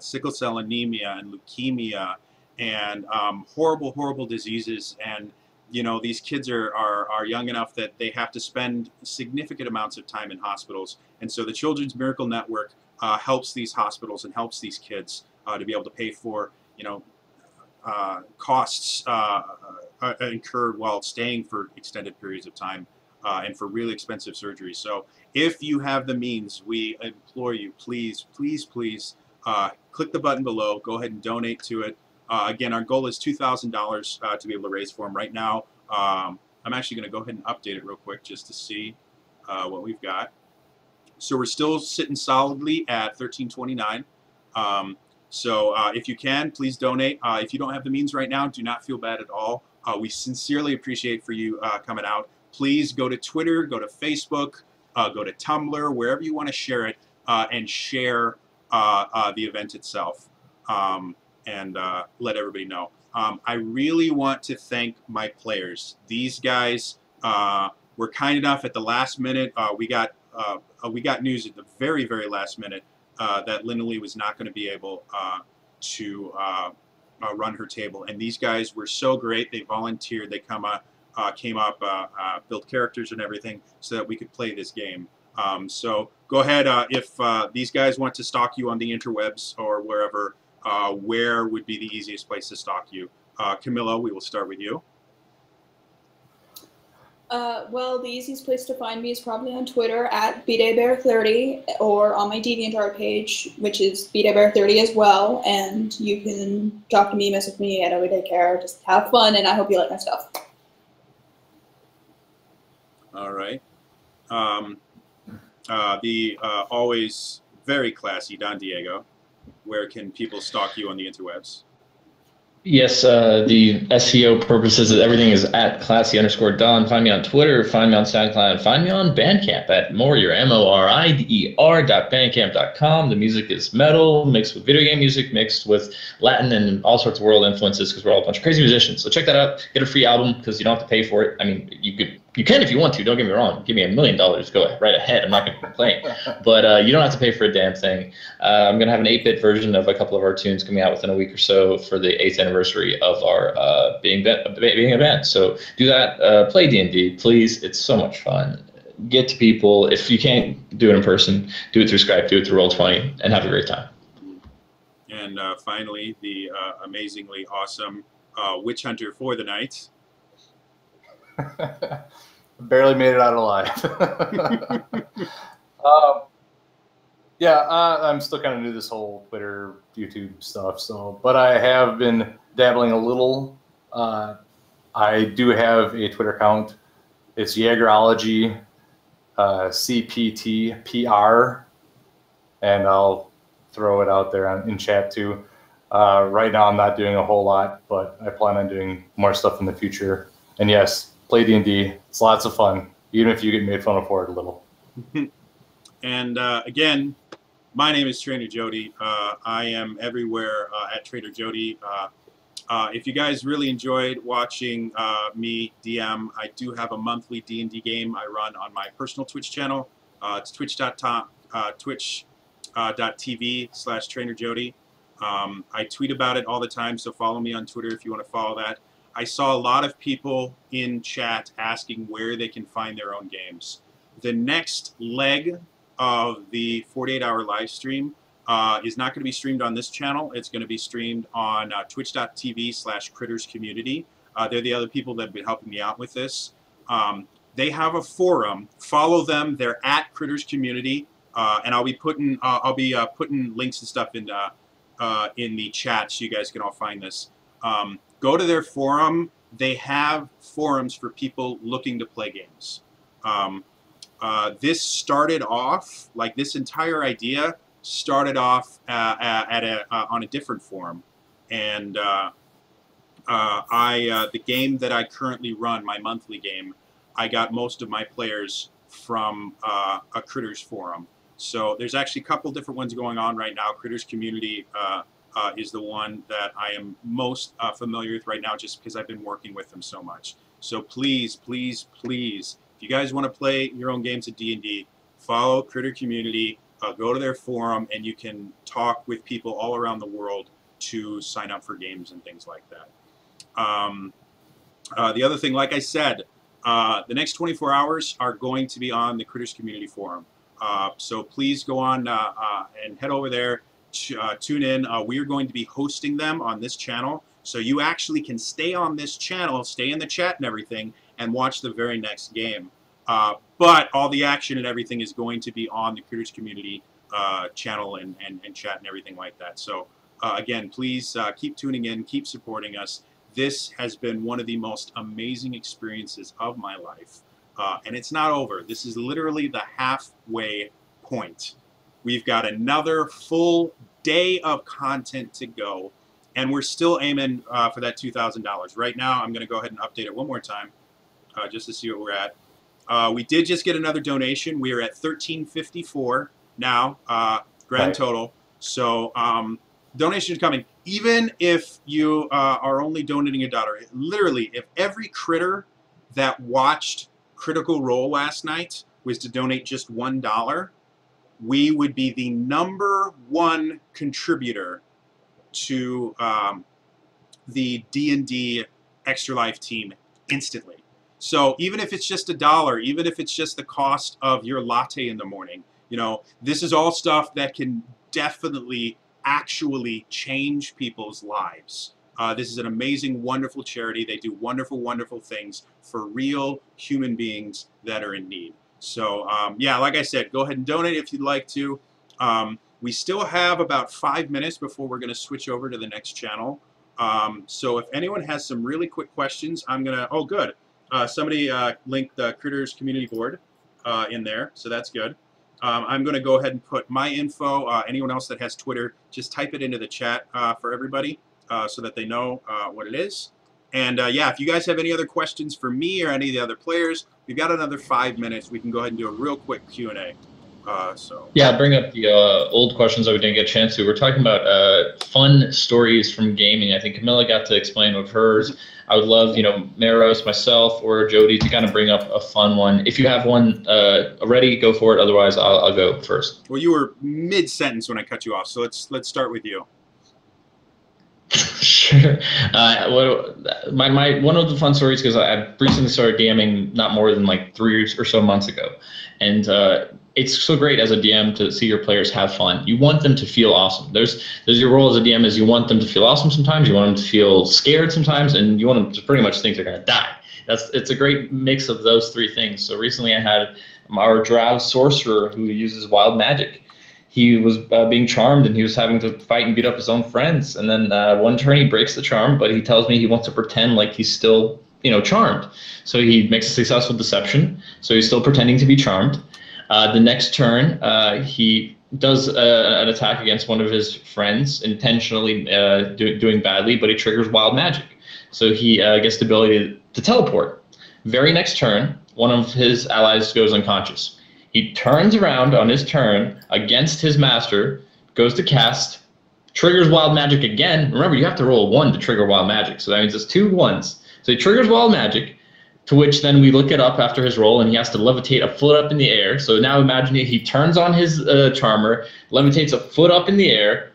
S2: sickle cell anemia and leukemia and horrible, horrible diseases. And, you know, these kids are young enough that they have to spend significant amounts of time in hospitals. And so the Children's Miracle Network helps these hospitals and helps these kids to be able to pay for, you know, costs incurred while staying for extended periods of time. And for really expensive surgery. So if you have the means, we implore you, please, please, please, click the button below. Go ahead and donate to it. Again, our goal is $2,000 to be able to raise for them. Right now, I'm actually going to go ahead and update it real quick just to see what we've got. So we're still sitting solidly at $1,329. So if you can, please donate. If you don't have the means right now, do not feel bad at all. We sincerely appreciate for you coming out. Please go to Twitter, go to Facebook, go to Tumblr, wherever you want to share it, and share the event itself, and let everybody know. I really want to thank my players. These guys were kind enough at the last minute. We got news at the very, very last minute that Lindley was not going to be able to run her table. And these guys were so great. They volunteered. They come came up, built characters and everything so that we could play this game. So go ahead, if these guys want to stalk you on the interwebs or wherever, where would be the easiest place to stalk you? Camilla, we will start with you.
S1: Well, the easiest place to find me is probably on Twitter at bdaybear30 or on my DeviantArt page, which is bdaybear30 as well. And you can talk to me, mess with me, I don't really care. Just have fun, and I hope you like my stuff.
S2: All right. The always very classy Don Diego, where can people stalk you on the interwebs?
S4: Yes, the SEO purposes, everything is at classy_Don. Find me on Twitter, find me on SoundCloud, find me on Bandcamp at Morider, MORIDER.bandcamp.com. The music is metal, mixed with video game music, mixed with Latin and all sorts of world influences, because we're all a bunch of crazy musicians. So check that out. Get a free album, because you don't have to pay for it. I mean, you can if you want to. Don't get me wrong. Give me $1 million. Go right ahead. I'm not going to complain. But you don't have to pay for a damn thing. I'm going to have an 8-bit version of a couple of our tunes coming out within a week or so for the 8th anniversary of our being a band. So do that. Play D&D, please. It's so much fun. Get to people. If you can't do it in person, do it through Skype, do it through Roll20, and have a great time.
S2: And finally, the amazingly awesome Witch Hunter for the night.
S3: Barely made it out alive. I'm still kind of new to this whole Twitter, YouTube stuff. But I have been dabbling a little. I do have a Twitter account. It's Jagerology, CPTPR, and I'll throw it out there in chat too. Right now, I'm not doing a whole lot, but I plan on doing more stuff in the future. And yes, play D&D. It's lots of fun, even if you get made fun of for it a little.
S2: And again, my name is Trainer Jody. I am everywhere at Trainer Jody. If you guys really enjoyed watching me DM, I do have a monthly D&D game I run on my personal Twitch channel. It's twitch.tv/TrainerJody. I tweet about it all the time, so follow me on Twitter if you want to follow that. I saw a lot of people in chat asking where they can find their own games. The next leg of the 48-hour live stream is not going to be streamed on this channel. It's going to be streamed on twitch.tv/CrittersCommunity. They're the other people that have been helping me out with this. They have a forum. Follow them. They're at Critters Community, and I'll be putting links and stuff in the chat so you guys can all find this. Go to their forum. They have forums for people looking to play games. This started off, like this entire idea started off on a different forum. And the game that I currently run, my monthly game, I got most of my players from a Critters forum. So there's actually a couple different ones going on right now. Critters Community is the one that I am most familiar with right now, just because I've been working with them so much. So please, please, please, if you guys want to play your own games of D&D, follow Critter Community, go to their forum, and you can talk with people all around the world to sign up for games and things like that. The other thing, like I said, the next 24 hours are going to be on the Critters Community forum. So please go on and head over there. Tune in. We are going to be hosting them on this channel, so you actually can stay on this channel, stay in the chat and everything, and watch the very next game. But all the action and everything is going to be on the Critters Community channel and chat and everything like that. So again, please keep tuning in, keep supporting us. This has been one of the most amazing experiences of my life, and it's not over. This is literally the halfway point. We've got another full day of content to go, and we're still aiming for that $2,000. Right now, I'm going to go ahead and update it one more time just to see what we're at. We did just get another donation. We are at $1,354 now, grand total. So donations coming. Even if you are only donating $1, literally, if every critter that watched Critical Role last night was to donate just $1, we would be the #1 contributor to the D&D Extra Life team instantly. So even if it's just $1, even if it's just the cost of your latte in the morning, you know, this is all stuff that can definitely actually change people's lives. This is an amazing, wonderful charity. They do wonderful, wonderful things for real human beings that are in need. So, yeah, like I said, go ahead and donate if you'd like to. We still have about 5 minutes before we're going to switch over to the next channel. So if anyone has some really quick questions, I'm going to... Oh, good. Somebody linked the Critters Community Board in there, so that's good. I'm going to go ahead and put my info. Anyone else that has Twitter, just type it into the chat for everybody so that they know what it is. And yeah, if you guys have any other questions for me or any of the other players, we've got another 5 minutes. We can go ahead and do a real quick Q&A.
S4: Yeah, bring up the old questions that we didn't get a chance to. We're talking about fun stories from gaming. I think Camilla got to explain of hers. I would love, you know, Maros, myself, or Jody to kind of bring up a fun one. If you have one ready, go for it. Otherwise, I'll go first.
S2: Well, you were mid-sentence when I cut you off, so let's start with you.
S4: Sure. One of the fun stories, because I recently started DMing not more than like 3 or so months ago, and it's so great as a DM to see your players have fun. You want them to feel awesome. There's your role as a DM is you want them to feel awesome sometimes, you want them to feel scared sometimes, and you want them to pretty much think they're going to die. It's a great mix of those 3 things. So recently I had our Drow sorcerer who uses wild magic. He was being charmed, and he was having to fight and beat up his own friends. And then one turn he breaks the charm, but he tells me he wants to pretend like he's still, you know, charmed. So he makes a successful deception. So he's still pretending to be charmed. The next turn, he does an attack against one of his friends, intentionally doing badly, but he triggers wild magic. So he gets the ability to teleport. Very next turn, one of his allies goes unconscious. He turns around on his turn against his master, goes to cast, triggers wild magic again. Remember, you have to roll a 1 to trigger wild magic, so that means it's 2 1s. So he triggers wild magic, to which then we look it up after his roll, and he has to levitate a foot up in the air. So now imagine he turns on his charmer, levitates a foot up in the air,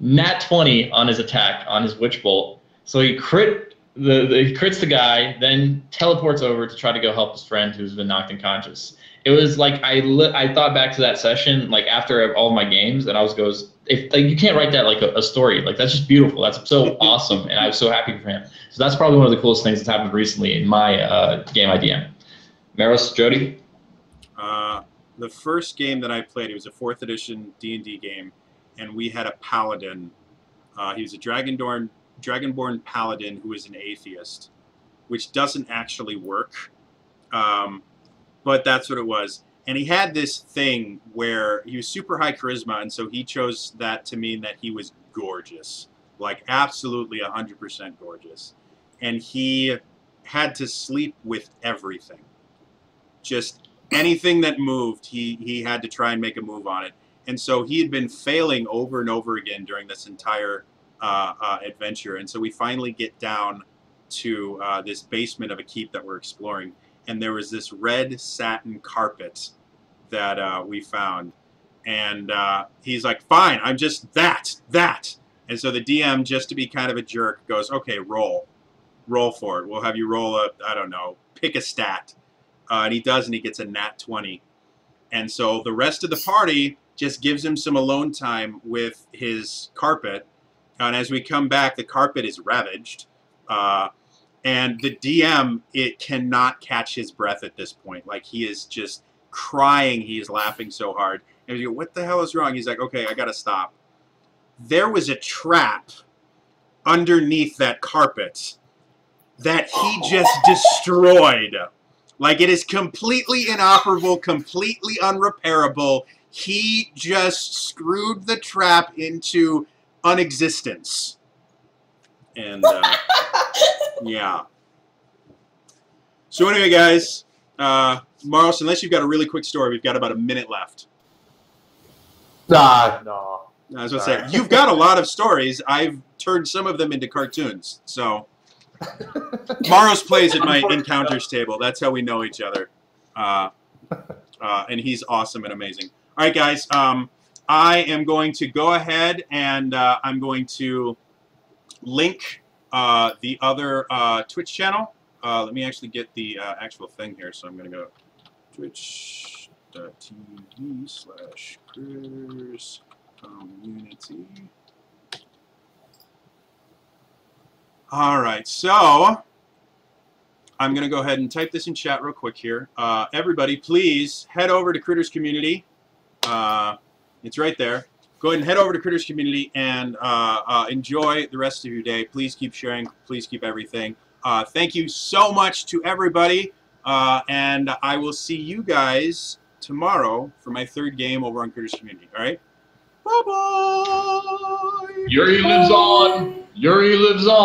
S4: nat 20 on his attack, on his witch bolt. So he crits the guy, then teleports over to try to go help his friend who's been knocked unconscious. It was like I thought back to that session, like after all my games, and I was if like you can't write that like a story, like that's just beautiful. That's so awesome, and I was so happy for him. So that's probably one of the coolest things that's happened recently in my game I DM. Maros, Jody.
S2: The first game that I played, it was a 4th edition D&D game, and we had a paladin. He was a dragonborn paladin who was an atheist, which doesn't actually work. But that's what it was. And he had this thing where he was super high charisma, and so he chose that to mean that he was gorgeous. Like, absolutely 100% gorgeous. And he had to sleep with everything. Just anything that moved, he had to try and make a move on it. And so he had been failing over and over again during this entire adventure. And so we finally get down to this basement of a keep that we're exploring. And there was this red satin carpet that we found. And he's like, fine, I'm just that. And so the DM, just to be kind of a jerk, goes, okay, roll for it. We'll have you roll I don't know, pick a stat. And he does, and he gets a nat 20. And so the rest of the party just gives him some alone time with his carpet. And as we come back, the carpet is ravaged. And the DM, it cannot catch his breath at this point. Like, he is just crying. He is laughing so hard. And we go, what the hell is wrong? He's like, okay, I got to stop. There was a trap underneath that carpet that he just destroyed. Like, it is completely inoperable, completely unrepairable. He just screwed the trap into unexistence. And, yeah. So anyway, guys, Maros, unless you've got a really quick story, we've got about a minute left.
S3: No.
S2: I was going to say, you've got a lot of stories. I've turned some of them into cartoons. So Maros plays at my encounters table. That's how we know each other. And he's awesome and amazing. All right, guys. I am going to go ahead and I'm going to link the other Twitch channel Let me actually get the actual thing here. So I'm going to go twitch.tv/critters community. All right, so I'm going to go ahead and type this in chat real quick here. Everybody, please head over to Critters Community. It's right there. Go ahead and head over to Critters Community and enjoy the rest of your day. Please keep sharing. Please keep everything. Thank you so much to everybody. And I will see you guys tomorrow for my 3rd game over on Critters Community. All right? Bye-bye.
S4: Yuri lives on. Yuri lives on.